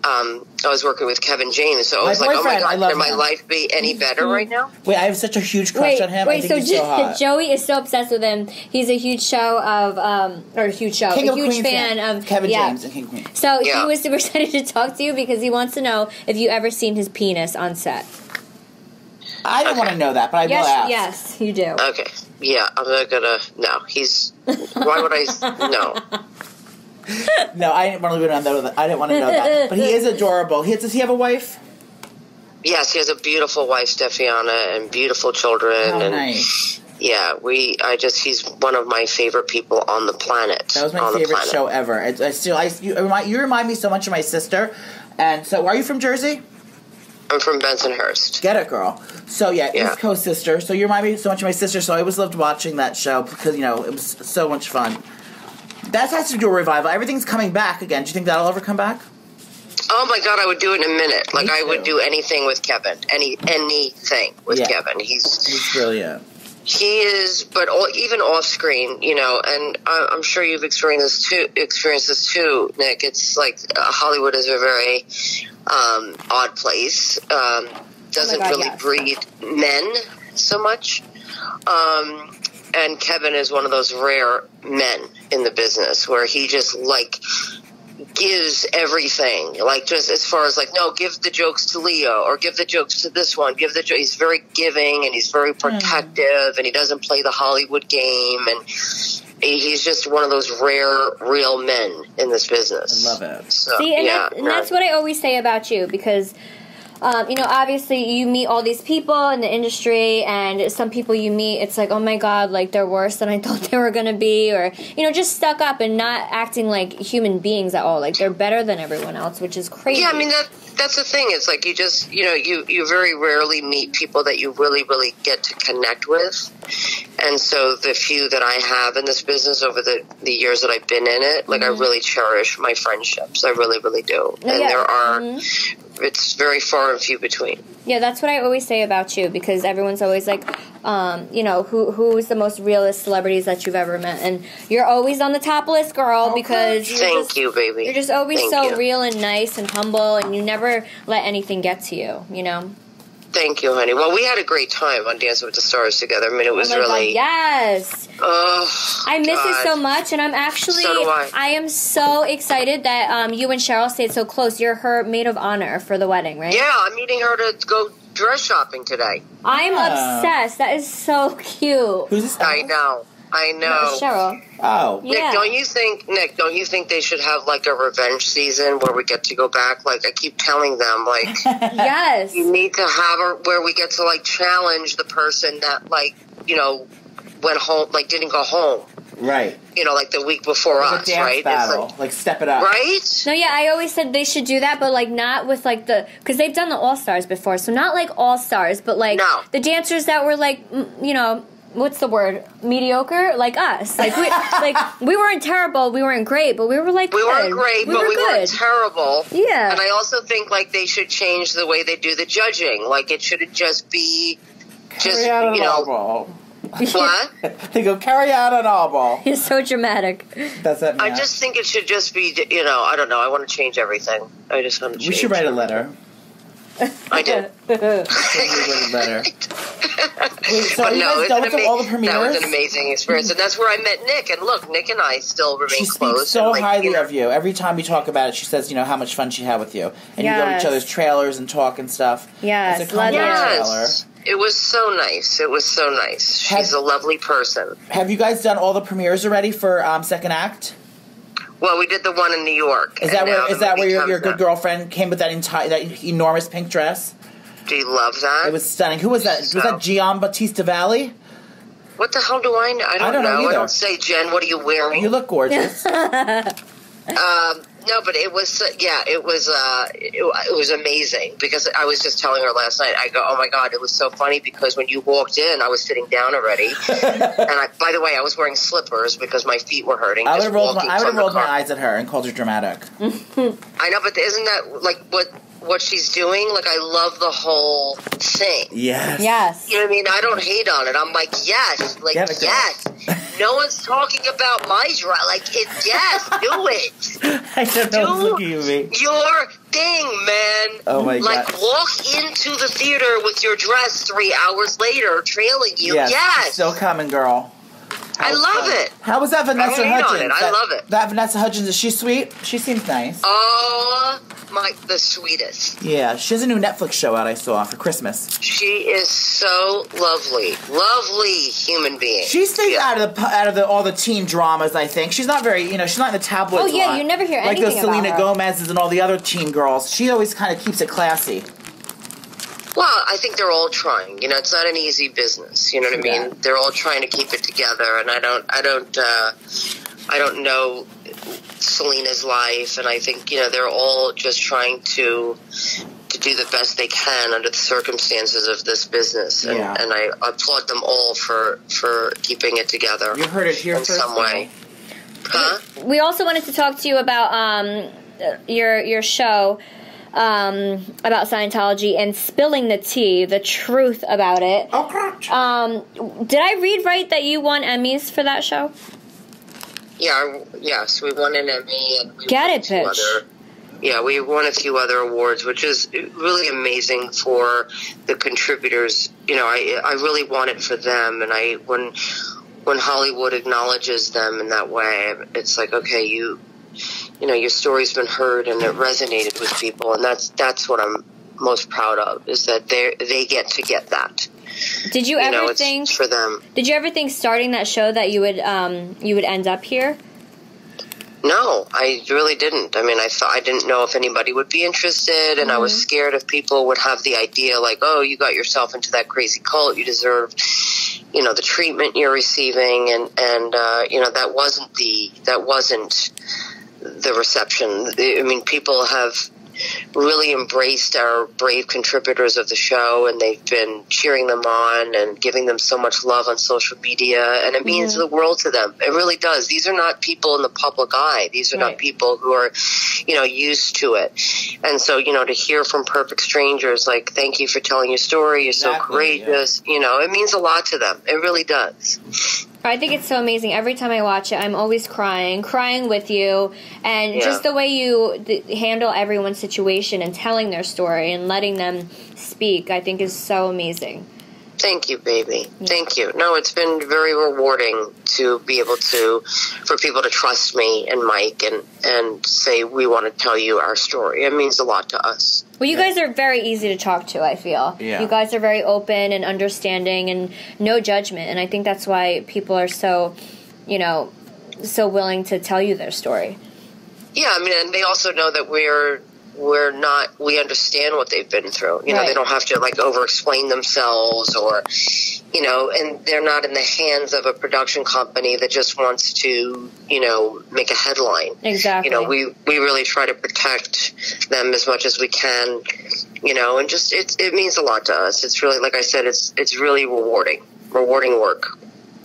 Speaker 8: I was working with Kevin James. So I was like, oh my God, can my life be any better right now?
Speaker 7: Wait, I have such a huge crush on him. I think he's so hot.
Speaker 1: Joey is so obsessed with him. He's a huge fan of
Speaker 7: Kevin James and King of Queens.
Speaker 1: So he was super excited to talk to you because he wants to know if you ever seen his penis on set.
Speaker 7: I don't want to know that, but I will ask.
Speaker 1: Yes, you do.
Speaker 8: Okay. Yeah, I'm not gonna. No, why would I? No.
Speaker 7: No, I didn't want to know that. I didn't want to know that. But he is adorable. Does he have a wife?
Speaker 8: Yes, he has a beautiful wife, Steffiana, and beautiful children.
Speaker 7: Oh,
Speaker 8: and
Speaker 7: nice.
Speaker 8: Yeah, he's one of my favorite people on the planet.
Speaker 7: That was my favorite show ever. You remind me so much of my sister. And so, are you from Jersey?
Speaker 8: I'm from Bensonhurst.
Speaker 7: Get it, girl. So,
Speaker 8: Yeah.
Speaker 7: East Coast sister. So you remind me so much of my sister, so I always loved watching that show because, it was so much fun. That has to do a revival. Everything's coming back again. Do you think that'll ever come back?
Speaker 8: Oh my God, I would do it in a minute. Like,
Speaker 7: Me
Speaker 8: I would
Speaker 7: too.
Speaker 8: do anything with Kevin. Anything with Kevin.
Speaker 7: He's brilliant.
Speaker 8: He is, but even off screen, and I'm sure you've experienced this too, Nick. It's like Hollywood is a very odd place. Doesn't really breed men so much. And Kevin is one of those rare men in the business where he just gives everything, just as far as no, give the jokes to Leah or give the jokes to this one, he's very giving and he's very protective and he doesn't play the Hollywood game, and he's just one of those rare real men in this business.
Speaker 7: I love it.
Speaker 8: So,
Speaker 1: See, and that's what I always say about you, because obviously you meet all these people in the industry, and some people you meet, it's like, oh my God, they're worse than I thought they were going to be, or, just stuck up and not acting like human beings at all. They're better than everyone else, which is crazy.
Speaker 8: Yeah, I mean, that's the thing. It's you just, you very rarely meet people that you really, really get to connect with. And so the few that I have in this business over the years that I've been in it, I really cherish my friendships. I really, really do. And there are... It's very far and few between.
Speaker 1: Yeah, that's what I always say about you, because everyone's always like, who is the most realist celebrities that you've ever met? And you're always on the top list, girl, because
Speaker 8: Thank you, baby.
Speaker 1: You're just always real and nice and humble, and you never let anything get to you,
Speaker 8: Thank you, honey. Well, we had a great time on Dancing with the Stars together. I mean, it was really...
Speaker 1: God, yes. I miss it so much, and I'm actually...
Speaker 8: So do I.
Speaker 1: I am so excited that you and Cheryl stayed so close. You're her maid of honor for the wedding, right?
Speaker 8: Yeah, I'm meeting her to go dress shopping today.
Speaker 1: I'm obsessed. That is so cute.
Speaker 7: Who's this?
Speaker 8: I know.
Speaker 1: Cheryl.
Speaker 7: Oh.
Speaker 1: Yeah.
Speaker 8: Nick, don't you think they should have a revenge season where we get to go back? I keep telling them,
Speaker 1: yes.
Speaker 8: You need to have her where we get to challenge the person that went home, didn't go home.
Speaker 7: Right.
Speaker 8: The week before us,
Speaker 7: dance
Speaker 8: right?
Speaker 7: Battle. Step it up.
Speaker 8: Right?
Speaker 1: No, yeah, I always said they should do that, but not with because they've done the All-Stars before, so not All-Stars, but the dancers that were what's the word? Mediocre, like us. We weren't terrible, we weren't great, but we were
Speaker 8: we weren't great, but we weren't terrible.
Speaker 1: Yeah.
Speaker 8: And I also think they should change the way they do the judging. it shouldn't just be What?
Speaker 7: They go carry out an all ball.
Speaker 1: He's so dramatic.
Speaker 7: That's that.
Speaker 8: I just think it should just be, I don't know. I want to change everything. I just want to change.
Speaker 7: We should write a letter.
Speaker 8: I did.
Speaker 7: Wait, so
Speaker 8: But
Speaker 7: you guys done with all the premieres?
Speaker 8: That was an amazing experience, and that's where I met Nick. And look, Nick and I still remain
Speaker 7: she
Speaker 8: close.
Speaker 7: She speaks so highly of you. Every time we talk about it, she says, how much fun she had with you. And you go to each other's trailers and talk and stuff.
Speaker 1: Yes,
Speaker 7: it's a trailer.
Speaker 8: It was so nice. It was so nice. She's a lovely person.
Speaker 7: Have you guys done all the premieres already for second act?
Speaker 8: Well, we did the one in New York.
Speaker 7: Is that where your good girlfriend came with that enormous pink dress?
Speaker 8: Do you love that?
Speaker 7: It was stunning. Who was that? Was that Gian Battista Valli?
Speaker 8: What the hell do I know? I don't know. I don't say, Jen, what are you wearing?
Speaker 7: You look gorgeous.
Speaker 8: No, but it was, it was amazing, because I was just telling her last night, I go, oh my God, it was so funny, because when you walked in, I was sitting down already. And by the way, I was wearing slippers because my feet were hurting.
Speaker 7: I would have rolled my eyes at her and called her dramatic.
Speaker 8: I know, but isn't that what she's doing? I love the whole thing.
Speaker 7: Yes.
Speaker 8: You know what I mean? I don't hate on it. I'm yes. Yes. No one's talking about my dress. Yes, do it.
Speaker 7: I don't know what's looking at me.
Speaker 8: Your thing, man.
Speaker 7: Oh my God.
Speaker 8: Walk into the theater with your dress 3 hours later, trailing you. Yes.
Speaker 7: Still coming, girl.
Speaker 8: I love it.
Speaker 7: How was that Vanessa Hudgens?
Speaker 8: I love it.
Speaker 7: That Vanessa Hudgens, is she sweet? She seems nice.
Speaker 8: Oh, the sweetest.
Speaker 7: Yeah, she has a new Netflix show out I saw for Christmas.
Speaker 8: She is so lovely. Lovely human being.
Speaker 7: She stays out of all the teen dramas, I think. She's not very, she's not in the tabloids a lot.
Speaker 1: You never hear anything about her.
Speaker 7: Like those Selena Gomez's and all the other teen girls. She always kind of keeps it classy.
Speaker 8: Well, I think they're all trying. It's not an easy business. You know what I mean? Yeah. They're all trying to keep it together, and I don't know Selena's life, and I think they're all just trying to to do the best they can under the circumstances of this business. And,
Speaker 7: Yeah.
Speaker 8: and I applaud them all for keeping it together.
Speaker 7: You heard it here
Speaker 8: in
Speaker 7: first.
Speaker 8: some way. Huh?
Speaker 1: We also wanted to talk to you about your show about Scientology and spilling the tea, the truth about it.
Speaker 7: Oh, crotch.
Speaker 1: Did I read right that you won Emmys for that show?
Speaker 8: Yes, we won an Emmy. And we
Speaker 1: Get
Speaker 8: won
Speaker 1: it, bitch.
Speaker 8: We won a few other awards, which is really amazing for the contributors. You know, I really want it for them, and when Hollywood acknowledges them in that way, it's like, okay, you know, your story's been heard and it resonated with people, and that's what I'm most proud of, is that they get to get that.
Speaker 1: Did you ever think
Speaker 8: for them?
Speaker 1: Did you ever think starting that show that you would end up here?
Speaker 8: No, I really didn't. I mean, I didn't know if anybody would be interested, and I was scared if people would have the idea like, oh, you got yourself into that crazy cult, you deserve, you know, the treatment you're receiving, and you know, that wasn't the reception. I mean, people have really embraced our brave contributors of the show, and they've been cheering them on and giving them so much love on social media, and it means the world to them. It really does. These are not people in the public eye. These are not people who are, you know, used to it. And so, you know, to hear from perfect strangers like, thank you for telling your story, you're so courageous, you know, it means a lot to them. It really does.
Speaker 1: I think it's so amazing. Every time I watch it, I'm always crying with you. And just the way you handle everyone's situation and telling their story and letting them speak, I think is so amazing.
Speaker 8: Thank you, baby. Thank you. No, it's been very rewarding to be able for people to trust me and Mike and say, we want to tell you our story. It means a lot to us.
Speaker 1: Well, you guys are very easy to talk to, I feel.
Speaker 7: Yeah.
Speaker 1: You guys are very open and understanding and no judgment. And I think that's why people are so, you know, so willing to tell you their story.
Speaker 8: Yeah, I mean, and they also know that we understand what they've been through. You know, they don't have to like over-explain themselves or, you know, and they're not in the hands of a production company that just wants to, you know, make a headline.
Speaker 1: Exactly.
Speaker 8: You know, we really try to protect them as much as we can, you know, and just, it means a lot to us. It's really, like I said, it's really rewarding work.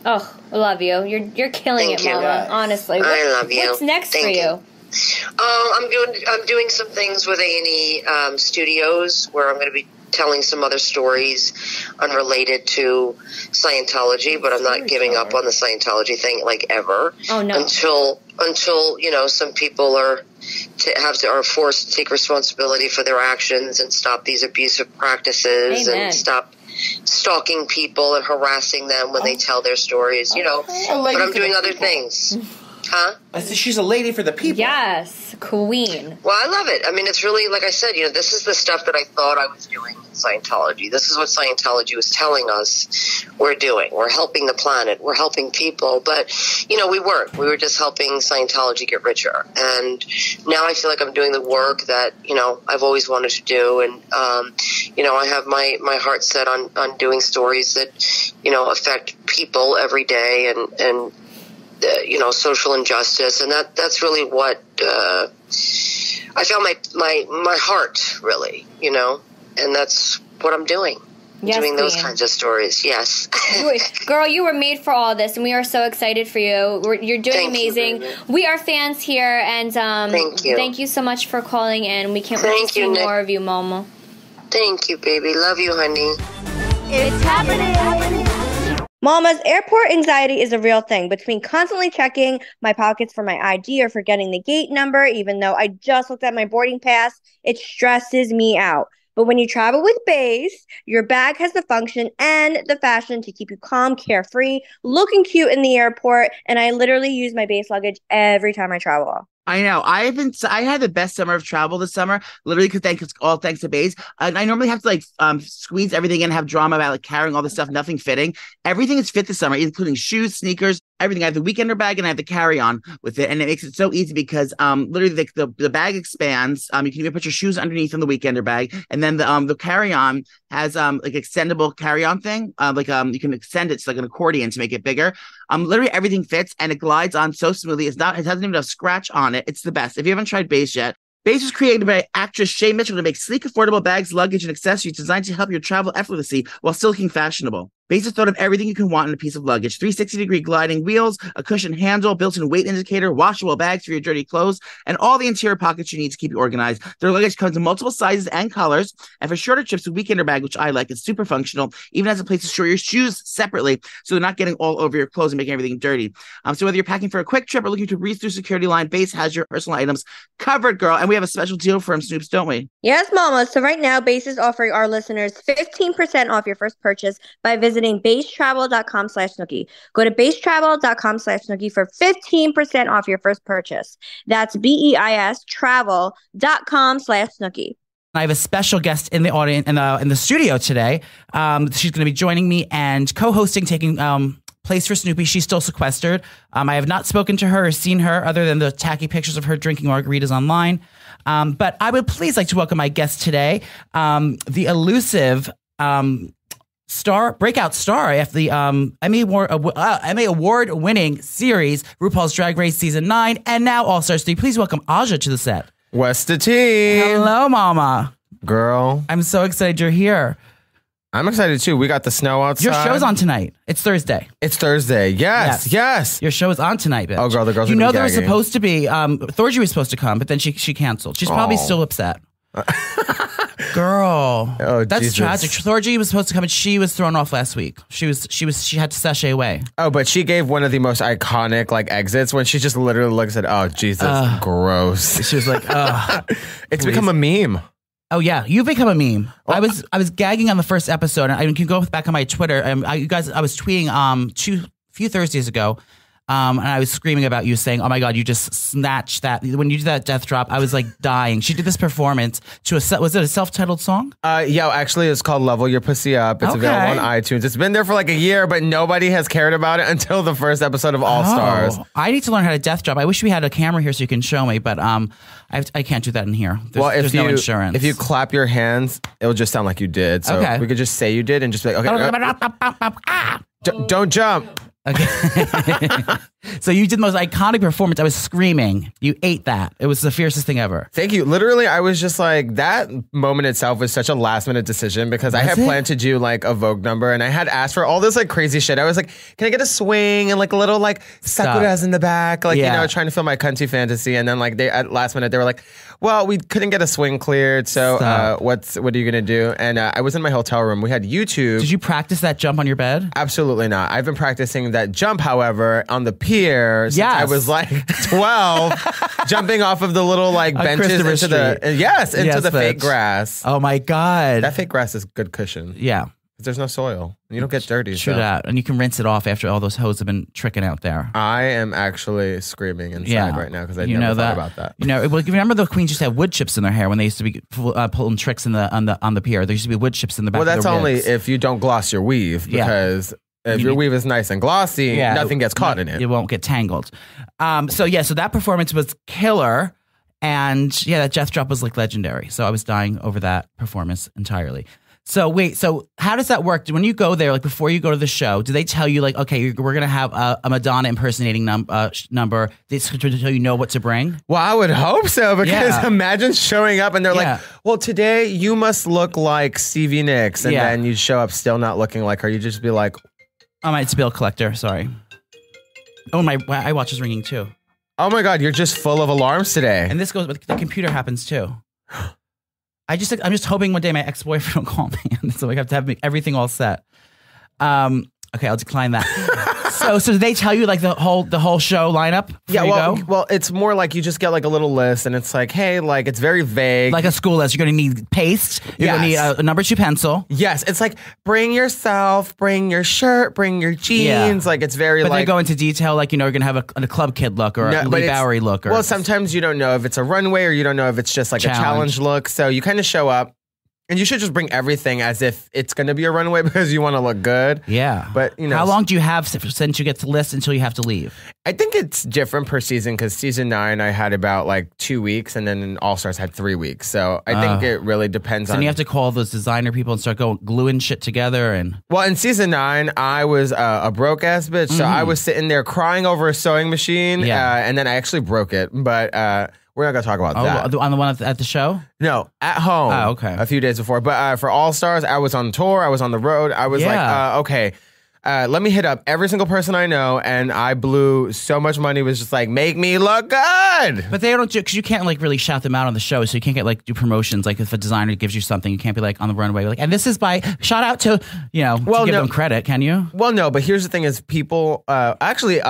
Speaker 1: Oh, I love you. You're killing
Speaker 8: Thank
Speaker 1: it,
Speaker 8: you.
Speaker 1: Mama. Honestly.
Speaker 8: I love you.
Speaker 1: What's next for you?
Speaker 8: I'm doing some things with A&E Studios where I'm going to be telling some other stories unrelated to Scientology, but I'm not giving up on the Scientology thing like ever.
Speaker 1: Oh no!
Speaker 8: Until you know, some people are forced to take responsibility for their actions and stop these abusive practices and stop stalking people and harassing them when they tell their stories. You know, but I'm doing other things. Huh?
Speaker 7: I said she's a lady for the people.
Speaker 1: Yes, queen.
Speaker 8: Well, I love it. I mean, it's really, like I said, you know, this is the stuff that I thought I was doing in Scientology. This is what Scientology was telling us we're doing. We're helping the planet. We're helping people. But, you know, we weren't. We were just helping Scientology get richer. And now I feel like I'm doing the work that, you know, I've always wanted to do. And, you know, I have my heart set on doing stories that, you know, affect people every day and you know, social injustice, and that's really what I found my heart, really, you know, and that's what I'm doing.
Speaker 1: Yes,
Speaker 8: doing those
Speaker 1: queen.
Speaker 8: kinds of stories. Yes,
Speaker 1: girl, you were made for all this, and we are so excited for you. You're doing amazing. We are fans here, and thank you so much for calling in. We can't wait to see more of you, Mama.
Speaker 8: Thank you, baby. Love you, honey.
Speaker 5: It's happening.
Speaker 6: Mama's airport anxiety is a real thing. Between constantly checking my pockets for my ID or forgetting the gate number, even though I just looked at my boarding pass, it stresses me out. But when you travel with Base, your bag has the function and the fashion to keep you calm, carefree, looking cute in the airport, and I literally use my Base luggage every time I travel.
Speaker 3: I know. I had the best summer of travel this summer, literally because all thanks to Baze. And I normally have to squeeze everything in, have drama about like carrying all the stuff, nothing fitting. Everything is fit this summer, including shoes, sneakers, everything. I have the weekender bag and I have the carry-on with it, and it makes it so easy because literally the bag expands. You can even put your shoes underneath in the weekender bag, and then the carry-on has like extendable carry-on thing. You can extend it to like an accordion to make it bigger. Literally everything fits and it glides on so smoothly. It doesn't even have a scratch on it. It's the best. If you haven't tried Base yet, Base was created by actress Shay Mitchell to make sleek, affordable bags, luggage, and accessories designed to help you travel effortlessly while still looking fashionable. Base is thought of everything you can want in a piece of luggage. 360-degree gliding wheels, a cushioned handle, built-in weight indicator, washable bags for your dirty clothes, and all the interior pockets you need to keep you organized. Their luggage comes in multiple sizes and colors. And for shorter trips, a weekender bag, which I like, is super functional, even has a place to store your shoes separately so they're not getting all over your clothes and making everything dirty. So whether you're packing for a quick trip or looking to breeze through security line, Base has your personal items covered, girl. And we have a special deal for them, Snoops, don't we?
Speaker 6: Yes, Mama. So right now, Base is offering our listeners 15% off your first purchase by visiting basetravel.com/Snooki. Go to basetravel.com/Snooki for 15% off your first purchase. That's BEIS travel.com/Snooki.
Speaker 9: I have a special guest in the audience in the studio today. She's going to be joining me and co-hosting, taking place for Snoopy. She's still sequestered. I have not spoken to her or seen her other than the tacky pictures of her drinking margaritas online. But I would please like to welcome my guest today, the elusive breakout star after the Emmy Award-winning series RuPaul's Drag Race Season 9 and now All Stars 3. Please welcome Aja to the set.
Speaker 10: What's the tea?
Speaker 9: Hello, Mama.
Speaker 10: Girl.
Speaker 9: I'm so excited you're here.
Speaker 10: I'm excited too. We got the snow outside.
Speaker 9: Your show's on tonight. It's Thursday.
Speaker 10: It's Thursday. Yes.
Speaker 9: Your show is on tonight, bitch.
Speaker 10: Oh, girl, the girls
Speaker 9: You
Speaker 10: are
Speaker 9: know
Speaker 10: gonna be
Speaker 9: there was
Speaker 10: gagging.
Speaker 9: supposed to be, Thorgy was supposed to come, but then she canceled. She's probably still upset. Girl.
Speaker 10: Oh,
Speaker 9: that's
Speaker 10: Jesus.
Speaker 9: tragic. Thorgy was supposed to come and she was thrown off last week. She had to sashay away.
Speaker 10: Oh, but she gave one of the most iconic exits when she just literally looks at, oh, Jesus, gross.
Speaker 9: She was like,
Speaker 10: it's become a meme.
Speaker 9: Oh yeah, you've become a meme. I was gagging on the first episode, and I can go back on my Twitter. I was tweeting a few Thursdays ago, and I was screaming about you, saying, "Oh my God, you just snatched that!" When you did that death drop, I was like dying. She did this performance to was it a self-titled song?
Speaker 10: Yeah, actually, it's called "Level Your Pussy Up." It's available on iTunes. It's been there for a year, but nobody has cared about it until the first episode of All Stars.
Speaker 9: I need to learn how to death drop. I wish we had a camera here so you can show me, but I can't do that in here. There's no insurance.
Speaker 10: If you clap your hands, it'll just sound like you did. So we could just say you did and just be like, okay, don't jump.
Speaker 9: Okay. So you did the most iconic performance. I was screaming. You ate that. It was the fiercest thing ever.
Speaker 10: Thank you. Literally, I was just like, that moment itself was such a last minute decision because I had planned to do a Vogue number and I had asked for all this crazy shit. I was like, can I get a swing and a little sakuras in the back? Trying to feel my cunty fantasy. And then they at last minute, they were like, well, we couldn't get a swing cleared. So what are you going to do? And I was in my hotel room. We had YouTube.
Speaker 9: Did you practice that jump on your bed?
Speaker 10: Absolutely not. I've been practicing that jump, however, on the pier since I was 12, jumping off of the little benches into the fake grass.
Speaker 9: Oh my God.
Speaker 10: That fake grass is good cushion.
Speaker 9: Yeah.
Speaker 10: There's no soil. You don't get dirty.
Speaker 9: True that. And you can rinse it off after all those hoes have been tricking out there.
Speaker 10: I am actually screaming inside right now because I never thought about that.
Speaker 9: Remember the queens used to have wood chips in their hair when they used to be pulling tricks on the pier. There used to be wood chips in the back.
Speaker 10: Well,
Speaker 9: of
Speaker 10: that's
Speaker 9: their
Speaker 10: only
Speaker 9: wigs.
Speaker 10: if you don't gloss your weave because if your weave is nice and glossy, nothing gets caught in it.
Speaker 9: It won't get tangled. So that performance was killer. And that death drop was legendary. So I was dying over that performance entirely. So wait, how does that work? When you go there, before you go to the show, do they tell you okay, we're gonna have a Madonna impersonating number? They tell you know what to bring?
Speaker 10: Well, I would hope so because imagine showing up and they're like, well, today you must look like Stevie Nicks, and then you show up still not looking like her. You just be like,
Speaker 9: oh my, it's a bill collector. Sorry. Oh my iWatch is ringing too.
Speaker 10: Oh my God, you're just full of alarms today.
Speaker 9: And this goes, but the computer happens too. I'm just hoping one day my ex-boyfriend will call me, and so I have to have everything all set. Okay, I'll decline that. So do they tell you the whole show lineup?
Speaker 10: Well, it's more you just get a little list, and it's hey, it's very vague,
Speaker 9: like a school list. You're gonna need paste. You're gonna need a number 2 pencil.
Speaker 10: Yes, it's bring yourself, bring your shirt, bring your jeans. It's very
Speaker 9: but they go into detail, you're gonna have a club kid look or a Lee Bowery look.
Speaker 10: Well, sometimes you don't know if it's a runway or you don't know if it's just a challenge look. So you kind of show up. And you should just bring everything as if it's going to be a runway because you want to look good.
Speaker 9: Yeah.
Speaker 10: But,
Speaker 9: how long do you have since you get to list until you have to leave?
Speaker 10: I think it's different per season because season 9, I had about 2 weeks and then in All Stars had 3 weeks. So I think it really depends on.
Speaker 9: And you have to call those designer people and start gluing shit together. Well,
Speaker 10: in season 9, I was a broke ass bitch. So I was sitting there crying over a sewing machine. And then I actually broke it. But, We're not gonna talk about that.
Speaker 9: On the one at the show?
Speaker 10: No, at home.
Speaker 9: Oh, okay.
Speaker 10: A few days before. But for All Stars, I was on tour. I was on the road. I was okay. Let me hit up every single person I know, and I blew so much money. Was just like, make me look good.
Speaker 9: But they don't do, because you can't like really shout them out on the show, so you can't get like do promotions. Like if a designer gives you something, you can't be like on the runway like, and this is by shout out to to give them credit. Can you?
Speaker 10: Well, no. But here's the thing: is people actually.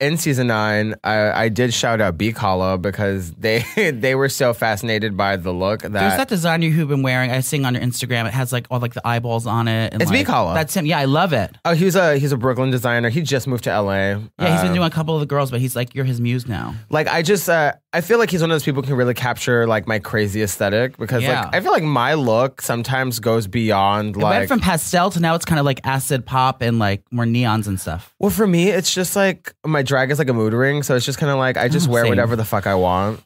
Speaker 10: In season 9, I did shout out B Kala because they were so fascinated by the look. There's
Speaker 9: that designer you've been wearing. I seen on your Instagram. It has like all like the eyeballs on it. And
Speaker 10: it's
Speaker 9: like,
Speaker 10: B Kala.
Speaker 9: That's him. Yeah, I love it.
Speaker 10: Oh, he's a Brooklyn designer. He just moved to LA.
Speaker 9: Yeah, he's been doing a couple of the girls, but he's like you're his muse now.
Speaker 10: Like I just I feel like he's one of those people who can really capture like my crazy aesthetic because like I feel like my look sometimes goes beyond
Speaker 9: it went from pastel to now it's kind of like acid pop and like more neons and stuff.
Speaker 10: Well, for me, it's just like my drag is like a mood ring. So it's just kind of like I just wear whatever the fuck I want.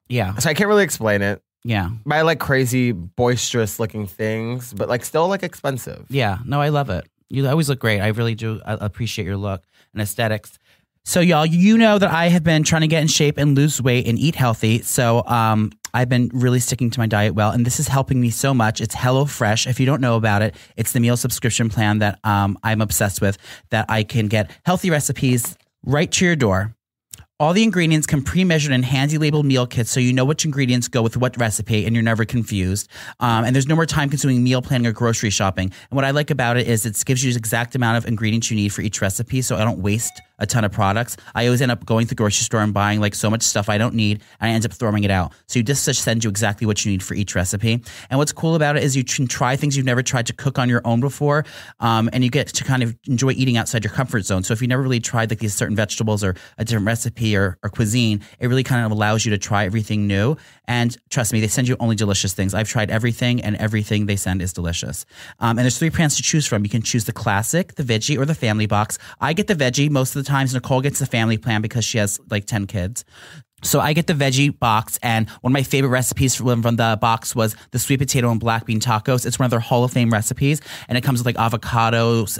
Speaker 9: Yeah.
Speaker 10: So I can't really explain it.
Speaker 9: Yeah.
Speaker 10: By like crazy, boisterous looking things, but like still like expensive.
Speaker 9: Yeah. No, I love it. You always look great. I really do appreciate your look and aesthetics. So y'all, you know that I have been trying to get in shape and lose weight and eat healthy. So I've been really sticking to my diet well, and this is helping me so much. It's HelloFresh. If you don't know about it, it's the meal subscription plan that I'm obsessed with, that I can get healthy recipes right to your door. All the ingredients come pre-measured in handy-labeled meal kits, so you know which ingredients go with what recipe, and you're never confused. And there's no more time-consuming meal planning or grocery shopping. And what I like about it is it gives you the exact amount of ingredients you need for each recipe, so I don't waste a ton of products. I always end up going to the grocery store and buying like so much stuff I don't need, and I end up throwing it out. So you just send you exactly what you need for each recipe. And what's cool about it is you can try things you've never tried to cook on your own before, and you get to kind of enjoy eating outside your comfort zone. So if you never really tried like these certain vegetables or a different recipe or cuisine, it really kind of allows you to try everything new. And trust me, they send you only delicious things. I've tried everything, and everything they send is delicious. And there's 3 plans to choose from. You can choose the classic, the veggie, or the family box. I get the veggie most of the times. Nicole gets the family plan because she has like 10 kids. So I get the veggie box, and one of my favorite recipes from the box was the sweet potato and black bean tacos. It's one of their Hall of Fame recipes, and it comes with like avocados,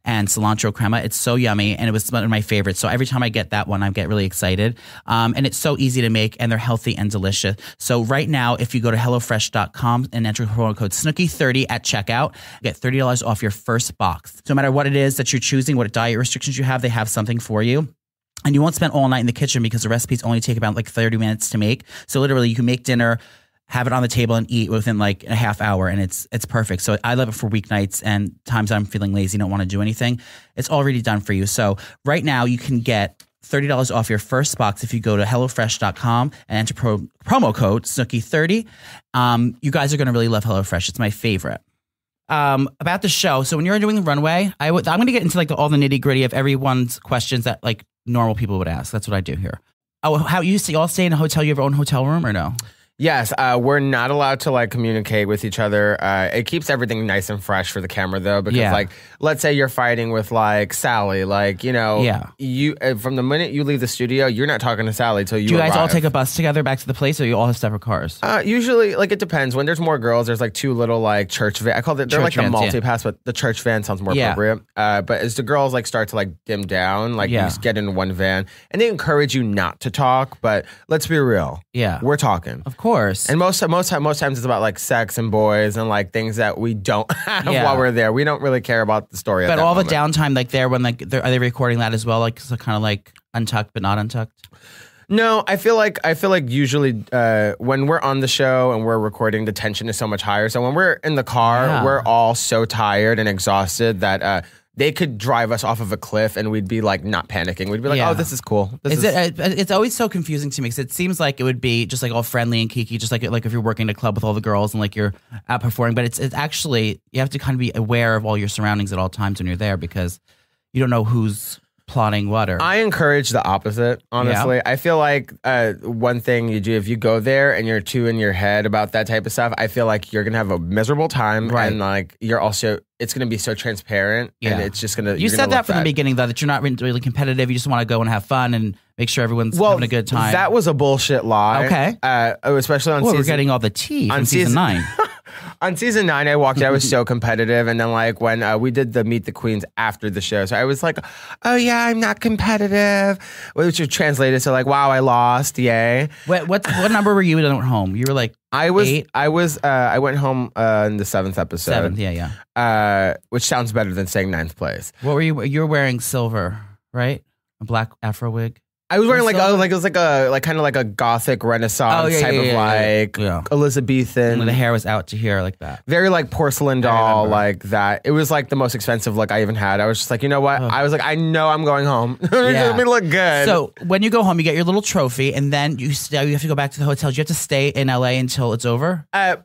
Speaker 9: and cilantro crema. It's so yummy, and it was one of my favorites. So every time I get that one, I get really excited. And it's so easy to make, and they're healthy and delicious. So right now, if you go to HelloFresh.com and enter promo code Snooki30 at checkout, you get $30 off your first box. So no matter what it is that you're choosing, what diet restrictions you have, they have something for you. And you won't spend all night in the kitchen because the recipes only take about like 30 minutes to make. So literally, you can make dinner, have it on the table, and eat within like a half hour, and it's perfect. So I love it for weeknights and times I'm feeling lazy, don't want to do anything. It's already done for you. So right now you can get $30 off your first box if you go to HelloFresh.com and enter promo code Snooki30. You guys are going to really love HelloFresh. It's my favorite. About the show. So when you're doing the runway, I'm going to get into like all the nitty gritty of everyone's questions that like normal people would ask. That's what I do here. Oh, how you all stay in a hotel? You have your own hotel room or no?
Speaker 10: Yes, we're not allowed to like communicate with each other. It keeps everything nice and fresh for the camera though, because like, let's say you're fighting with like Sally, like, you from the minute you leave the studio, you're not talking to Sally till you
Speaker 9: Do you guys
Speaker 10: arrive.
Speaker 9: all take a bus together back to the place, or you all have separate cars?
Speaker 10: Usually, like, it depends. When there's more girls, there's like 2 little like church van. I call it, they're
Speaker 9: Church
Speaker 10: like the
Speaker 9: vans,
Speaker 10: multi-pass, but the church van sounds more appropriate. But as the girls like start to like dim down, like you just get in one van, and they encourage you not to talk, but let's be real.
Speaker 9: Yeah.
Speaker 10: We're talking.
Speaker 9: Of course.
Speaker 10: And most times it's about like sex and boys and like things that we don't have while we're there. We don't really care about the story.
Speaker 9: But
Speaker 10: at that
Speaker 9: all
Speaker 10: moment.
Speaker 9: the downtime, like there, when like are they recording that as well? Like so kind of like untucked but not untucked.
Speaker 10: No, I feel like usually when we're on the show and we're recording, the tension is so much higher. So when we're in the car, we're all so tired and exhausted that they could drive us off of a cliff and we'd be like not panicking. We'd be like, oh, this is cool.
Speaker 9: It's always so confusing to me because it seems like it would be just like all friendly and kiki, just like if you're working in a club with all the girls and like you're out performing. But it's actually, you have to kind of be aware of all your surroundings at all times when you're there because you don't know who's plotting what. Or
Speaker 10: I encourage the opposite, honestly. I feel like one thing you do, if you go there and you're too in your head about that type of stuff, I feel like you're going to have a miserable time. And like you're also, it's going to be so transparent and it's just going to.
Speaker 9: You said that from the beginning though, that you're not really competitive. You just want to go and have fun and make sure everyone's having a good time.
Speaker 10: That was a bullshit lie.
Speaker 9: Okay.
Speaker 10: Especially on season.
Speaker 9: We're getting all the tea on season 9.
Speaker 10: On season 9, I walked in, I was so competitive. And then like when we did the Meet the Queens after the show, so I was like, oh yeah, I'm not competitive. Which translated to like, wow, I lost. Yay.
Speaker 9: What number were you at home? You were like
Speaker 10: I was
Speaker 9: 8?
Speaker 10: I went home in the 7th episode.
Speaker 9: 7th, yeah.
Speaker 10: Which sounds better than saying 9th place.
Speaker 9: What were you? You were wearing silver, right? A black afro wig.
Speaker 10: I was wearing it was like a kind of like a gothic Renaissance type of Elizabethan.
Speaker 9: And the hair was out to here like that.
Speaker 10: Very like porcelain doll like that. It was like the most expensive look I even had. I was just like, you know what? I was like, I know I'm going home. Let me look good.
Speaker 9: So when you go home, you get your little trophy, and then you have to go back to the hotel. Do you have to stay in LA until it's over?
Speaker 10: I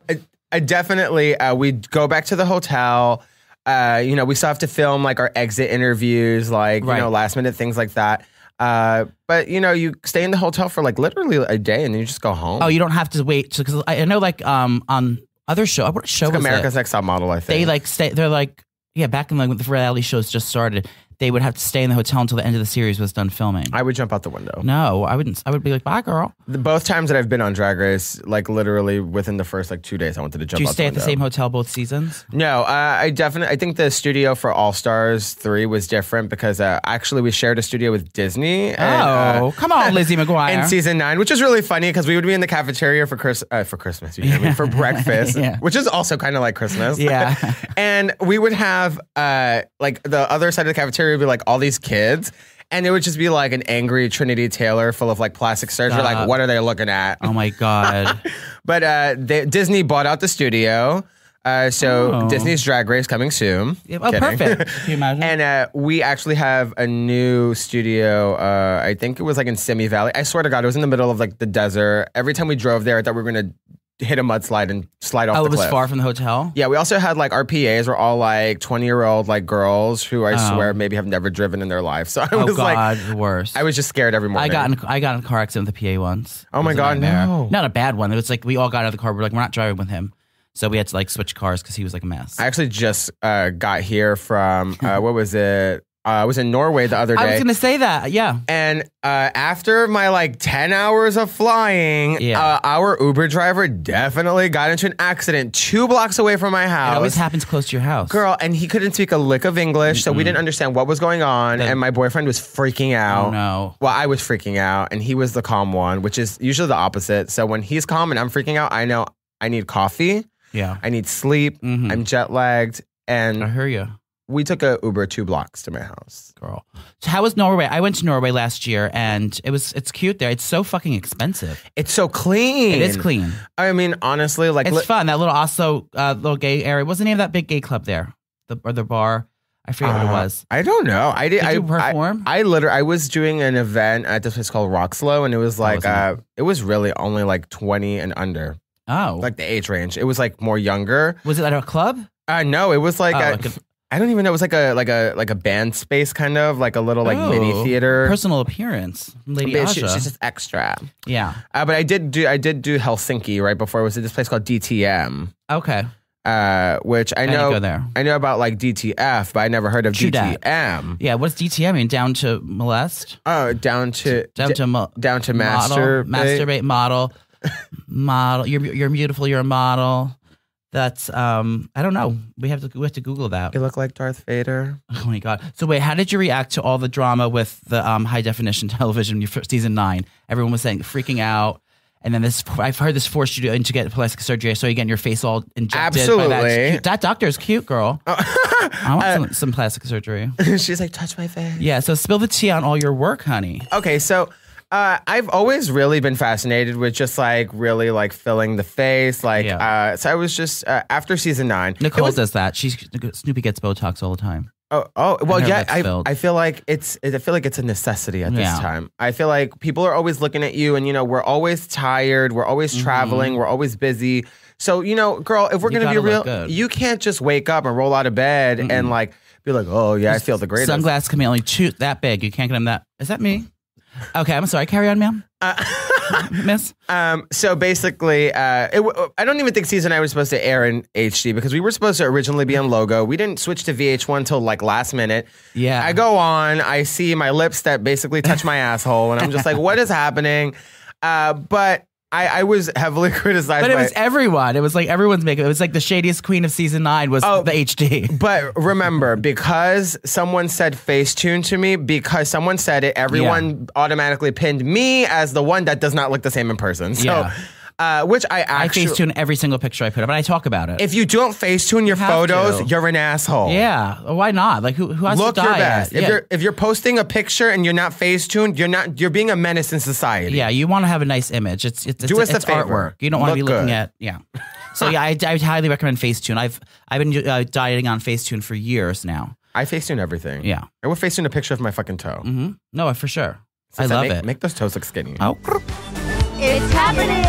Speaker 10: definitely. We go back to the hotel. We still have to film like our exit interviews, like last minute things like that. But you stay in the hotel for like literally a day and then you just go home.
Speaker 9: Oh, you don't have to wait because I know like on other show. What show was
Speaker 10: America's Next Top Model? I think
Speaker 9: they like stay. They're like back in like when the reality shows just started. They would have to stay in the hotel until the end of the series was done filming.
Speaker 10: I would jump out the window.
Speaker 9: No, I wouldn't. I would be like, bye, girl.
Speaker 10: Both times that I've been on Drag Race, like literally within the first like 2 days, I wanted to jump out the window.
Speaker 9: Do you stay at the same hotel both seasons?
Speaker 10: No, I think the studio for All Stars 3 was different because actually we shared a studio with Disney. And,
Speaker 9: come on, Lizzie McGuire.
Speaker 10: In season 9, which is really funny because we would be in the cafeteria for Christmas, for breakfast, which is also kind of like Christmas.
Speaker 9: Yeah.
Speaker 10: And we would have like the other side of the cafeteria would be like all these kids, and it would just be like an angry Trinity Taylor full of like plastic surgery. Like, what are they looking at?
Speaker 9: Oh my God.
Speaker 10: But Disney bought out the studio. So Disney's Drag Race coming soon.
Speaker 9: Oh, perfect. Can you imagine?
Speaker 10: And we actually have a new studio. I think it was like in Simi Valley. I swear to God, it was in the middle of like the desert. Every time we drove there, I thought we were going to hit a mudslide and slide off the cliff.
Speaker 9: Oh, it was far from the hotel?
Speaker 10: Yeah, we also had like our PAs were all like 20-year-old like girls who I swear maybe have never driven in their life. So I was like,
Speaker 9: the worst.
Speaker 10: I was just scared every morning.
Speaker 9: I got in a car accident with the PA once.
Speaker 10: Oh my God, no.
Speaker 9: Not a bad one. It was like we all got out of the car. We're like, we're not driving with him. So we had to like switch cars because he was like a mess.
Speaker 10: I actually just got here from, what was it? I was in Norway the other day.
Speaker 9: I was going to say that, yeah.
Speaker 10: And after my like 10 hours of flying, our Uber driver definitely got into an accident 2 blocks away from my house.
Speaker 9: It always happens close to your house.
Speaker 10: Girl, and he couldn't speak a lick of English, so we didn't understand what was going on, and my boyfriend was freaking out.
Speaker 9: Oh, no.
Speaker 10: Well, I was freaking out, and he was the calm one, which is usually the opposite. So when he's calm and I'm freaking out, I know I need coffee.
Speaker 9: Yeah.
Speaker 10: I need sleep. I'm jet lagged. And
Speaker 9: I hear you.
Speaker 10: We took a Uber 2 blocks to my house.
Speaker 9: Girl. So how was Norway? I went to Norway last year and it's cute there. It's so fucking expensive.
Speaker 10: It's so clean.
Speaker 9: It is clean.
Speaker 10: I mean, honestly, like
Speaker 9: it's fun. That little Oslo little gay area. What's the name of that big gay club there? The bar? I forget what it was.
Speaker 10: I don't know.
Speaker 9: Did you perform?
Speaker 10: I was doing an event at this place called Roxlow, and it was like it was really only like 20 and under.
Speaker 9: Oh.
Speaker 10: Like the age range. It was like more younger.
Speaker 9: Was it at a club?
Speaker 10: No, it was like I don't even know. It was like a band space kind of like a little like mini theater.
Speaker 9: Personal appearance, Lady Aja.
Speaker 10: She's just extra.
Speaker 9: Yeah.
Speaker 10: But I did do Helsinki right before. It was at this place called DTM.
Speaker 9: Okay.
Speaker 10: Which I know.
Speaker 9: Go there.
Speaker 10: I know about like DTF, but I never heard of DTM.
Speaker 9: Yeah. What's DTM mean? Down to molest?
Speaker 10: Oh, down to
Speaker 9: masturbate, model. You're beautiful. You're a model. That's I don't know. We have to Google that.
Speaker 10: You look like Darth Vader.
Speaker 9: Oh my God. So wait, how did you react to all the drama with the high definition television season 9? Everyone was saying freaking out. And then I've heard this forced you to get plastic surgery. So you get your face all injected.
Speaker 10: Absolutely.
Speaker 9: By that doctor is cute, girl. I want some plastic surgery.
Speaker 10: She's like, touch my face.
Speaker 9: Yeah. So spill the tea on all your work, honey.
Speaker 10: Okay. So I've always really been fascinated with just like really like filling the face. Like, so I was just after season 9.
Speaker 9: Nicole does that. Snoopy gets Botox all the time.
Speaker 10: Well, yeah. I feel like it's a necessity at this time. I feel like people are always looking at you, and we're always tired. We're always traveling. We're always busy. So girl, if we're gonna be real, you can't just wake up and roll out of bed and like be like, oh yeah, I feel the greatest.
Speaker 9: Sunglasses can be only that big. You can't get them that. Is that me? Okay, I'm sorry. Carry on, ma'am. Miss?
Speaker 10: So basically, I don't even think season 9 was supposed to air in HD because we were supposed to originally be on Logo. We didn't switch to VH1 till like last minute.
Speaker 9: Yeah.
Speaker 10: I go on, I see my lips that basically touch my asshole, and I'm just like, what is happening? But I was heavily criticized.
Speaker 9: But it was everyone. It was like everyone's makeup. It was like the shadiest queen of season 9 was the HD.
Speaker 10: But remember, because someone said Facetune to me, because someone said it, everyone automatically pinned me as the one that does not look the same in person. So, which I
Speaker 9: Facetune every single picture I put up, and I talk about it.
Speaker 10: If you don't Facetune your photos, you're an asshole.
Speaker 9: Yeah, why not? Like who has
Speaker 10: look
Speaker 9: to
Speaker 10: your
Speaker 9: die?
Speaker 10: best. If you're posting a picture and you're not Facetuned, you're being a menace in society.
Speaker 9: Yeah, you want to have a nice image. It's
Speaker 10: Do us a favor.
Speaker 9: artwork. You don't want to be looking
Speaker 10: good.
Speaker 9: at So yeah, I highly recommend Facetune. I've been dieting on Facetune for years now.
Speaker 10: I Facetune everything.
Speaker 9: Yeah,
Speaker 10: I would Facetune a picture of my fucking toe.
Speaker 9: Mm-hmm. No, for sure.
Speaker 10: Since
Speaker 9: I love it.
Speaker 10: Make those toes look skinny.
Speaker 9: Oh.
Speaker 5: It's happening.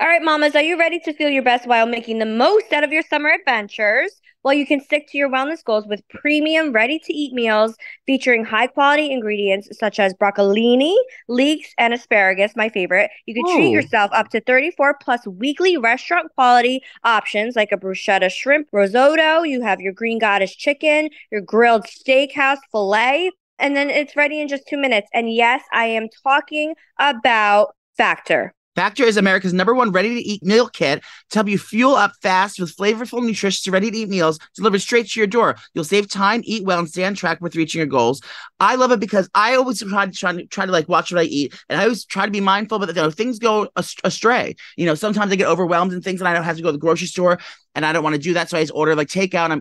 Speaker 6: All right, mamas, are you ready to feel your best while making the most out of your summer adventures? Well, you can stick to your wellness goals with premium, ready-to-eat meals featuring high-quality ingredients such as broccolini, leeks, and asparagus, my favorite. You can treat yourself up to 34-plus weekly restaurant-quality options like a bruschetta shrimp risotto. You have your green goddess chicken, your grilled steakhouse filet, and then it's ready in just 2 minutes. And yes, I am talking about Factor.
Speaker 3: Factor is America's #1 ready-to-eat meal kit to help you fuel up fast with flavorful, nutritious, ready-to-eat meals delivered straight to your door. You'll save time, eat well, and stay on track with reaching your goals. I love it because I always try to like watch what I eat, and I always try to be mindful, but things go astray. Sometimes I get overwhelmed in things, and I don't have to go to the grocery store. And I don't want to do that, so I just order like takeout.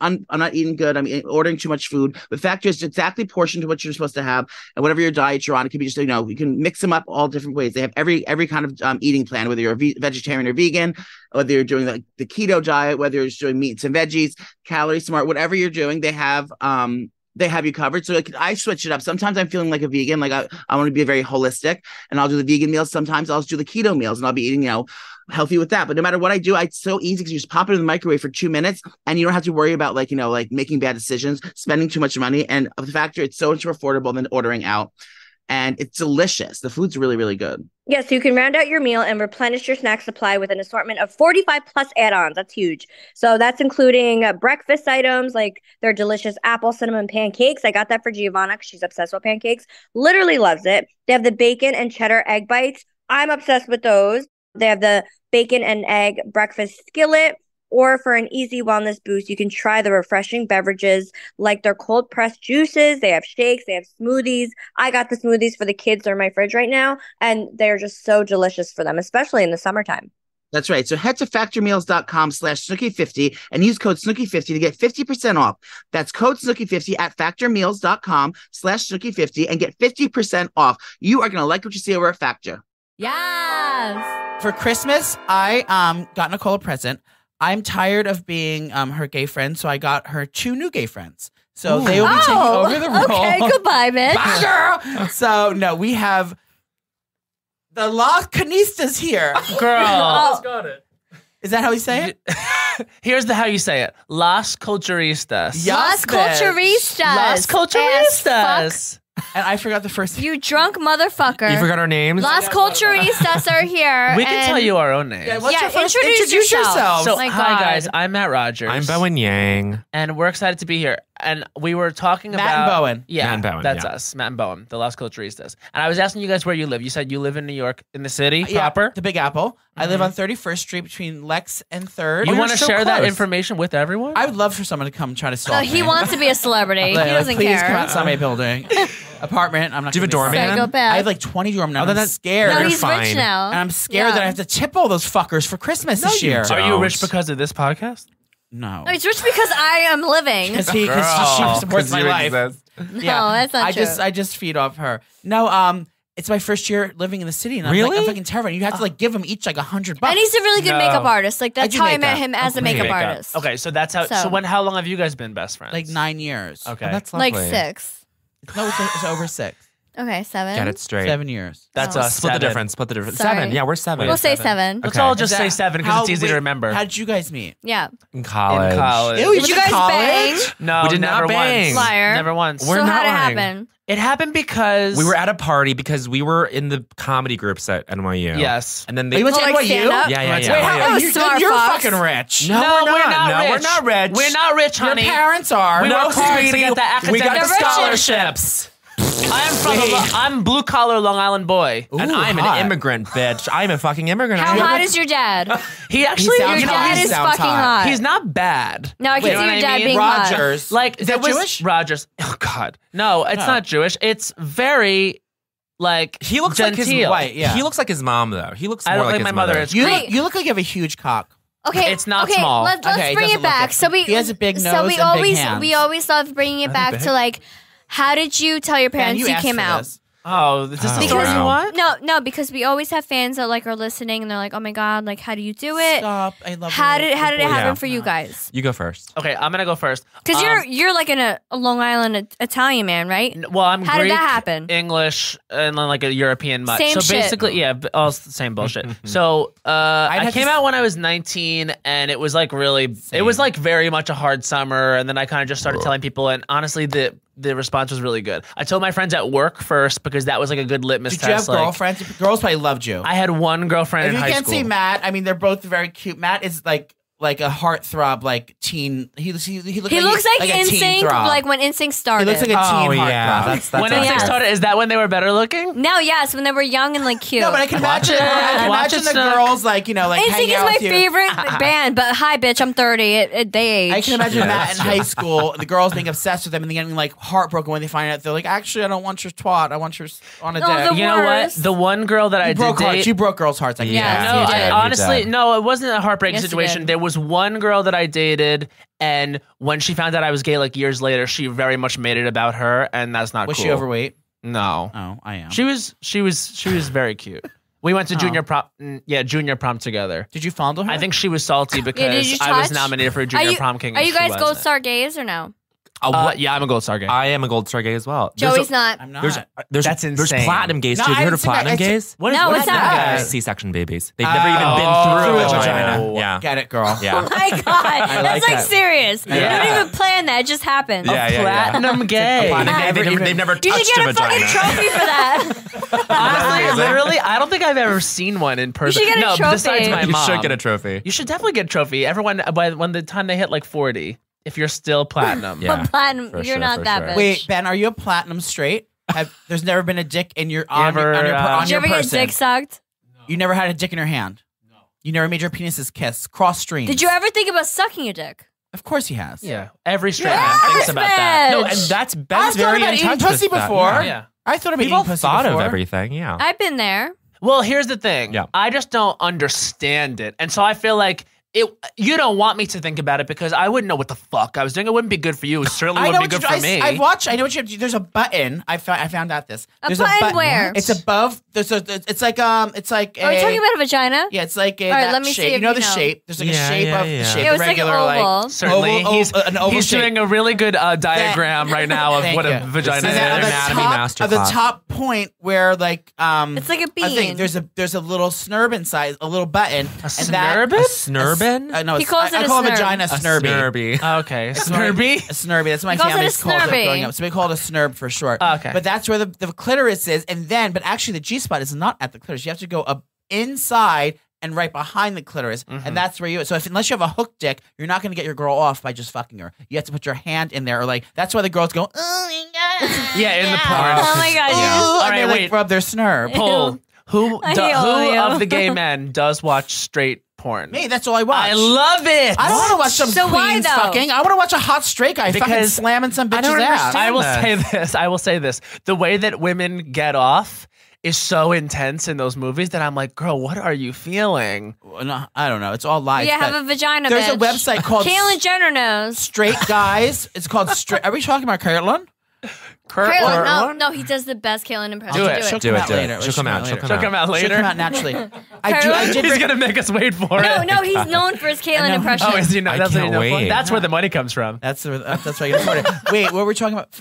Speaker 3: I'm not eating good. I'm ordering too much food. But Factor is exactly portioned to what you're supposed to have, and whatever your diet you're on, it can be just you can mix them up all different ways. They have every kind of eating plan, whether you're a vegetarian or vegan, whether you're doing the keto diet, whether you're just doing meats and veggies, calorie smart, whatever you're doing, they have you covered. So I switch it up. Sometimes I'm feeling like a vegan, like I want to be very holistic, and I'll do the vegan meals. Sometimes I'll just do the keto meals, and I'll be eating healthy with that. But no matter what I do, it's so easy because you just pop it in the microwave for 2 minutes and you don't have to worry about like making bad decisions, spending too much money. And the Factor, it's so much more affordable than ordering out. And it's delicious. The food's really, really good.
Speaker 6: Yes, you can round out your meal and replenish your snack supply with an assortment of 45 plus add-ons. That's huge. So that's including breakfast items like their delicious apple cinnamon pancakes. I got that for Giovanna because she's obsessed with pancakes. Literally loves it. They have the bacon and cheddar egg bites. I'm obsessed with those. They have the bacon and egg breakfast skillet. Or for an easy wellness boost, you can try the refreshing beverages like their cold pressed juices. They have shakes, they have smoothies. I got the smoothies for the kids. They're in my fridge right now, and they're just so delicious for them, especially in the summertime.
Speaker 3: That's right. So head to factormeals.com/Snooki50 and use code Snooki50 to get 50% off. That's code Snooki50 at factormeals.com/Snooki50 and get 50% off. You are going to like what you see over at Factor.
Speaker 1: Yes.
Speaker 9: For Christmas, I got Nicole a present. I'm tired of being her gay friend, so I got her 2 new gay friends. So they will be taking over the role.
Speaker 1: Okay, goodbye, bitch.
Speaker 9: Bye, girl. So, no, we have the Las Canistas here.
Speaker 11: Girl. Got it.
Speaker 9: Is that how you say it?
Speaker 11: Here's how you say it. Las Culturistas.
Speaker 1: Las Culturistas.
Speaker 11: Las Culturistas.
Speaker 9: And I forgot the first.
Speaker 1: You drunk motherfucker.
Speaker 10: You forgot our names?
Speaker 1: Las Culturistas are here.
Speaker 11: We can tell you our own names.
Speaker 9: Yeah, introduce yourself.
Speaker 11: So,
Speaker 1: My
Speaker 11: hi
Speaker 1: God.
Speaker 11: guys, I'm Matt Rogers.
Speaker 10: I'm Bowen Yang.
Speaker 11: And we're excited to be here. And we were talking
Speaker 9: Matt
Speaker 11: about...
Speaker 9: and Bowen.
Speaker 11: Yeah,
Speaker 10: Matt and Bowen,
Speaker 11: that's
Speaker 10: yeah.
Speaker 11: us. Matt and Bowen, the Las Culturistas. And I was asking you guys where you live. You said you live in New York, in the city proper?
Speaker 9: The Big Apple. I live on 31st Street between Lex and 3rd.
Speaker 11: You want to
Speaker 9: so
Speaker 11: share that
Speaker 9: close.
Speaker 11: information with everyone?
Speaker 9: I would love for someone to come try to
Speaker 1: No,
Speaker 9: solve
Speaker 1: he wants to be a celebrity. He doesn't
Speaker 9: please
Speaker 1: care.
Speaker 9: come outside my building. Apartment. I'm not.
Speaker 10: Do you have a doorman?
Speaker 1: Psychopath.
Speaker 9: I have like 20 doormen now. I'm scared.
Speaker 1: No,
Speaker 10: You're
Speaker 1: he's
Speaker 10: fine.
Speaker 1: rich now.
Speaker 9: And I'm scared that I have to tip all those fuckers for Christmas this year.
Speaker 11: Are you rich because of this podcast?
Speaker 9: No.
Speaker 1: No, he's rich because I am living.
Speaker 9: Because she supports my life.
Speaker 1: No, that's not true.
Speaker 9: I just feed off her. No, it's my first year living in the city, and I'm fucking terrified. You have to like give them each like $100.
Speaker 1: And he's a really good makeup artist. Like that's
Speaker 9: do
Speaker 1: how I met
Speaker 9: makeup.
Speaker 1: him as a makeup artist.
Speaker 11: Okay, so that's how. So how long have you guys been best friends?
Speaker 9: Like 9 years.
Speaker 11: Okay,
Speaker 10: That's
Speaker 1: Like
Speaker 10: lovely.
Speaker 1: 6.
Speaker 9: No, it's over 6.
Speaker 1: Okay, 7.
Speaker 10: Get it straight.
Speaker 9: 7 years.
Speaker 11: that's
Speaker 1: Oh.
Speaker 11: us.
Speaker 10: Split the
Speaker 11: 7.
Speaker 10: difference. Split the difference.
Speaker 1: Sorry.
Speaker 10: 7. Yeah, we're 7.
Speaker 1: We'll say 7.
Speaker 11: Let's
Speaker 10: Okay.
Speaker 11: all just say 7 because it's easy to remember.
Speaker 9: How did you guys meet?
Speaker 1: Yeah.
Speaker 10: In college.
Speaker 11: In college.
Speaker 9: Ew,
Speaker 1: Did you guys bang?
Speaker 11: No,
Speaker 10: We did not
Speaker 11: never
Speaker 10: bang.
Speaker 11: once.
Speaker 1: Liar.
Speaker 11: Never once.
Speaker 1: So how'd it happen?
Speaker 11: It happened because
Speaker 10: We were at a party because we were in the comedy groups at NYU.
Speaker 11: Yes.
Speaker 10: And then
Speaker 9: Oh,
Speaker 10: they
Speaker 9: you went to
Speaker 1: like
Speaker 9: NYU?
Speaker 1: stand-up?
Speaker 10: Yeah, yeah,
Speaker 9: Wait,
Speaker 10: yeah.
Speaker 1: Oh,
Speaker 9: you're
Speaker 1: smart
Speaker 9: you're
Speaker 1: fox.
Speaker 9: fucking rich.
Speaker 10: No, we're not. No,
Speaker 11: rich.
Speaker 10: we're not rich.
Speaker 11: We're not rich, honey.
Speaker 9: Your parents are.
Speaker 11: We
Speaker 10: No,
Speaker 11: worked hard to
Speaker 10: sweetie,
Speaker 11: get the
Speaker 10: we got
Speaker 11: academic
Speaker 10: the
Speaker 1: They're rich.
Speaker 11: scholarships. I'm blue collar Long Island boy.
Speaker 12: And I'm an immigrant, bitch. I'm a fucking immigrant.
Speaker 1: How hot is your dad?
Speaker 11: He actually,
Speaker 1: your dad is fucking hot.
Speaker 11: He's not bad.
Speaker 1: No, I can see your dad being
Speaker 11: Rogers.
Speaker 1: hot.
Speaker 11: Like,
Speaker 9: is that Jewish?
Speaker 11: Rogers. Oh God, no, it's not Jewish. It's very like
Speaker 12: he looks
Speaker 11: genteel.
Speaker 12: like his white. Yeah, he looks like his mom though. He looks.
Speaker 11: I
Speaker 12: more
Speaker 11: don't
Speaker 12: like
Speaker 11: think
Speaker 12: his
Speaker 11: my mother
Speaker 12: mother.
Speaker 11: is.
Speaker 9: You look like you have a huge cock.
Speaker 1: Okay,
Speaker 11: it's not small.
Speaker 1: Let's
Speaker 9: Okay, it
Speaker 1: bring
Speaker 9: doesn't
Speaker 1: it
Speaker 9: look
Speaker 1: back.
Speaker 9: it.
Speaker 1: So
Speaker 9: He has a big nose
Speaker 1: So we
Speaker 9: and big
Speaker 1: always
Speaker 9: hands.
Speaker 1: we always love bringing it back to like, how did you tell your parents
Speaker 9: you
Speaker 1: you
Speaker 9: asked
Speaker 1: came
Speaker 9: for
Speaker 1: out?
Speaker 9: this.
Speaker 11: Oh, this is the
Speaker 1: Because
Speaker 11: story you want?
Speaker 1: No, because we always have fans that like are listening and they're like, oh my God, like how do you do it?
Speaker 9: Stop. I love
Speaker 1: How did it happen
Speaker 12: Yeah.
Speaker 1: for you guys?
Speaker 12: You go first.
Speaker 11: Okay, I'm gonna go first.
Speaker 1: Because you're like a Long Island Italian man, right?
Speaker 11: Well, I'm
Speaker 1: How
Speaker 11: Greek,
Speaker 1: did that happen?
Speaker 11: English, and then like a European mutt.
Speaker 1: Same
Speaker 11: so
Speaker 1: shit.
Speaker 11: basically, yeah, all the same bullshit. So I came out when I was 19, and it was like really, it was like very much a hard summer, and then I kind of just started telling people, and honestly, the response was really good. I told my friends at work first because that was like a good litmus
Speaker 9: Did
Speaker 11: test.
Speaker 9: you have
Speaker 11: like,
Speaker 9: girlfriends? Girls probably loved you.
Speaker 11: I had one girlfriend
Speaker 9: If
Speaker 11: in
Speaker 9: you
Speaker 11: high
Speaker 9: can't
Speaker 11: school.
Speaker 9: see Matt, I mean, they're both very cute. Matt is like a heartthrob, like teen. He looks
Speaker 1: He
Speaker 9: like
Speaker 1: looks like
Speaker 9: a teen
Speaker 1: NSYNC,
Speaker 9: throb.
Speaker 1: like when NSYNC
Speaker 9: He
Speaker 1: started.
Speaker 9: looks like a teen heartthrob.
Speaker 12: That's
Speaker 11: when NSYNC started, is that when they were better looking?
Speaker 1: No, yes, when they were young and like cute.
Speaker 9: No, but I can imagine.
Speaker 11: it.
Speaker 9: I can
Speaker 11: Watch
Speaker 9: imagine
Speaker 11: it,
Speaker 9: the
Speaker 11: Snook.
Speaker 9: girls like like
Speaker 1: NSYNC
Speaker 9: hanging
Speaker 1: is
Speaker 9: out
Speaker 1: my
Speaker 9: with you.
Speaker 1: favorite band, but hi, bitch, I'm 30. They age.
Speaker 9: I can imagine
Speaker 12: Yeah,
Speaker 9: Matt
Speaker 12: that's
Speaker 9: in
Speaker 12: true.
Speaker 9: high school, the girls being obsessed with them and then getting like heartbroken when they find out they're like, actually, I don't want your twat. I want your on a
Speaker 1: No,
Speaker 9: dick.
Speaker 1: the
Speaker 11: You know what?
Speaker 1: worst.
Speaker 11: The one girl that I did
Speaker 9: broke
Speaker 11: date.
Speaker 9: hearts. You broke girls' hearts. Like,
Speaker 1: Yes,
Speaker 11: No,
Speaker 1: you did.
Speaker 11: I, honestly,
Speaker 12: did.
Speaker 11: no, it wasn't a heartbreaking
Speaker 1: Yes, you
Speaker 11: situation.
Speaker 1: did.
Speaker 11: There was one girl that I dated, and when she found out I was gay, like years later, she very much made it about her, and that's not
Speaker 9: Was
Speaker 11: cool.
Speaker 9: she overweight?
Speaker 11: No,
Speaker 9: Oh, I am.
Speaker 11: she was very cute. We went to junior prom together.
Speaker 9: Did you fondle her?
Speaker 11: I think she was salty because
Speaker 1: did you
Speaker 11: I was
Speaker 1: touch?
Speaker 11: nominated for
Speaker 1: Are
Speaker 11: junior
Speaker 1: you,
Speaker 11: prom king.
Speaker 1: are
Speaker 11: and
Speaker 1: you
Speaker 11: she
Speaker 1: guys Gold
Speaker 11: wasn't.
Speaker 1: Star gays or no?
Speaker 11: Yeah, I'm a Gold Star gay.
Speaker 12: I am a gold star gay as well.
Speaker 1: Joey's not.
Speaker 9: I'm not.
Speaker 12: There's
Speaker 11: That's
Speaker 12: There's
Speaker 11: insane.
Speaker 12: platinum gays
Speaker 9: No,
Speaker 12: too. Have
Speaker 9: I
Speaker 12: you heard of
Speaker 9: didn't think
Speaker 12: platinum gays?
Speaker 11: What is
Speaker 1: No, what's that?
Speaker 11: that?
Speaker 12: C-section babies. They've never even been through a vagina. Yeah.
Speaker 9: Get it, girl.
Speaker 12: Yeah.
Speaker 1: Oh my God. That's
Speaker 9: like
Speaker 1: like
Speaker 9: that.
Speaker 1: serious.
Speaker 11: Yeah.
Speaker 1: You don't even plan that. It just happened.
Speaker 11: Platinum gay.
Speaker 12: They've never
Speaker 1: You
Speaker 12: touched
Speaker 1: should
Speaker 12: a
Speaker 1: get a fucking
Speaker 12: vagina.
Speaker 1: trophy for that.
Speaker 11: Honestly, literally, I don't think I've ever seen one in person.
Speaker 1: should get a
Speaker 11: no,
Speaker 1: trophy.
Speaker 11: besides my
Speaker 12: You
Speaker 11: mom.
Speaker 12: should get a trophy.
Speaker 11: You should definitely get a trophy. Everyone, when the time they hit like 40, if you're still platinum.
Speaker 12: Yeah.
Speaker 1: But platinum,
Speaker 12: for
Speaker 1: you're
Speaker 12: sure,
Speaker 1: not
Speaker 12: for
Speaker 1: that
Speaker 12: sure.
Speaker 1: bitch.
Speaker 9: Wait, Ben, are you a platinum straight? There's never been a dick in your on
Speaker 11: ever,
Speaker 9: your
Speaker 1: Did you
Speaker 9: your
Speaker 1: ever get
Speaker 9: person.
Speaker 1: dick sucked?
Speaker 9: You never had a dick in your hand. No. You never made your penises kiss, cross streams.
Speaker 1: Did you ever think about sucking a dick?
Speaker 9: Of course he has.
Speaker 11: Yeah. Every straight
Speaker 1: Yeah,
Speaker 11: man thinks about that.
Speaker 1: bitch.
Speaker 12: No, and that's
Speaker 9: I've
Speaker 12: Ben's
Speaker 9: thought
Speaker 12: very
Speaker 9: about
Speaker 12: in
Speaker 9: eating
Speaker 12: touch
Speaker 9: pussy
Speaker 12: with that.
Speaker 9: before.
Speaker 11: Yeah.
Speaker 9: I thought about
Speaker 12: We've
Speaker 9: eating
Speaker 12: all
Speaker 9: pussy
Speaker 12: thought
Speaker 9: before.
Speaker 12: of everything. Yeah.
Speaker 1: I've been there.
Speaker 11: Well, here's the thing.
Speaker 12: Yeah.
Speaker 11: I just don't understand it. And so I feel like you don't want me to think about it because I wouldn't know what the fuck I was doing. It wouldn't be good for you. It certainly
Speaker 9: I know
Speaker 11: wouldn't be
Speaker 9: what
Speaker 11: good for me.
Speaker 9: I watch. I know what you have to do. There's a button. I found out this.
Speaker 1: A
Speaker 9: There's
Speaker 1: button where?
Speaker 9: It's above. It's like
Speaker 1: Are we talking about a vagina?
Speaker 9: Yeah, it's like a
Speaker 1: All right,
Speaker 9: that
Speaker 1: let me see
Speaker 9: shape.
Speaker 1: if
Speaker 9: You know
Speaker 1: you
Speaker 9: the
Speaker 1: know.
Speaker 9: shape. There's like
Speaker 12: Yeah,
Speaker 9: a shape
Speaker 12: yeah,
Speaker 9: of
Speaker 12: yeah.
Speaker 9: the shape.
Speaker 1: It was
Speaker 9: the
Speaker 1: like
Speaker 9: regular
Speaker 1: an oval.
Speaker 11: Certainly,
Speaker 9: an oval
Speaker 11: he's
Speaker 9: shape.
Speaker 11: doing a really good diagram right now of
Speaker 9: Thank
Speaker 11: what
Speaker 9: you.
Speaker 11: a vagina
Speaker 12: This
Speaker 11: is.
Speaker 12: is
Speaker 9: And
Speaker 12: an
Speaker 9: then
Speaker 12: anatomy
Speaker 9: at the
Speaker 12: masterclass.
Speaker 9: top point where like
Speaker 1: It's like a
Speaker 9: I think
Speaker 1: bean.
Speaker 9: there's a little snurb inside, a little button.
Speaker 11: A
Speaker 9: and
Speaker 11: snurb?
Speaker 12: A snurben?
Speaker 9: No,
Speaker 1: He calls
Speaker 9: I
Speaker 1: it a
Speaker 9: call
Speaker 1: snurb.
Speaker 9: a vagina a snurby.
Speaker 12: Snurby.
Speaker 11: Okay.
Speaker 9: A
Speaker 11: Snurby?
Speaker 9: snurby. That's what my
Speaker 1: He calls it
Speaker 9: family's
Speaker 1: a
Speaker 9: called it
Speaker 1: snurby.
Speaker 9: growing up. So we call it a snurb for short.
Speaker 11: Okay.
Speaker 9: But that's where the clitoris is, but actually the G spot is not at the clitoris. You have to go up inside and right behind the clitoris, and that's where unless you have a hook dick, you're not going to get your girl off by just fucking her. You have to put your hand in there, or like that's why the girls go, oh my god,
Speaker 11: Yeah, in the porn.
Speaker 1: Oh my God.
Speaker 9: Ooh,
Speaker 11: All
Speaker 9: and
Speaker 11: right,
Speaker 9: they like
Speaker 11: wait.
Speaker 9: rub their snurb.
Speaker 11: Poll. Who
Speaker 1: I hate all of you.
Speaker 11: of the gay men does watch straight porn?
Speaker 9: Me, that's all I watch.
Speaker 11: I love it.
Speaker 9: I don't want to watch some
Speaker 1: So why,
Speaker 9: queens
Speaker 1: though?
Speaker 9: fucking. I want to watch a hot straight guy fucking
Speaker 11: Because
Speaker 9: slamming some bitch's
Speaker 12: don't
Speaker 9: ass.
Speaker 12: understand.
Speaker 11: I will
Speaker 12: this.
Speaker 11: say this. I will say this. The way that women get off is so intense in those movies that I'm like, girl, what are you feeling?
Speaker 9: No, I don't know. It's all lies.
Speaker 1: Yeah,
Speaker 9: but
Speaker 1: have a vagina.
Speaker 9: there's a
Speaker 1: bitch.
Speaker 9: website called
Speaker 1: Caitlyn Jenner knows.
Speaker 9: Straight Guys. It's called Straight. Are we talking about Caitlyn?
Speaker 1: Caitlyn, no, he does the best Caitlyn impression.
Speaker 11: Do it.
Speaker 9: She'll
Speaker 12: Do
Speaker 9: come
Speaker 12: it,
Speaker 9: out
Speaker 12: do it.
Speaker 9: later.
Speaker 12: She'll come out. She'll come
Speaker 11: She'll come out later.
Speaker 9: She'll come out naturally. I did
Speaker 11: He's
Speaker 9: bring-
Speaker 11: gonna make us wait for it.
Speaker 1: No, he's known for his Caitlyn impression.
Speaker 11: Oh, is he not?
Speaker 12: I
Speaker 11: That's what
Speaker 12: can't
Speaker 11: you know for?
Speaker 12: wait.
Speaker 11: That's where the money comes from.
Speaker 9: That's why I get started. Wait, what were we talking about?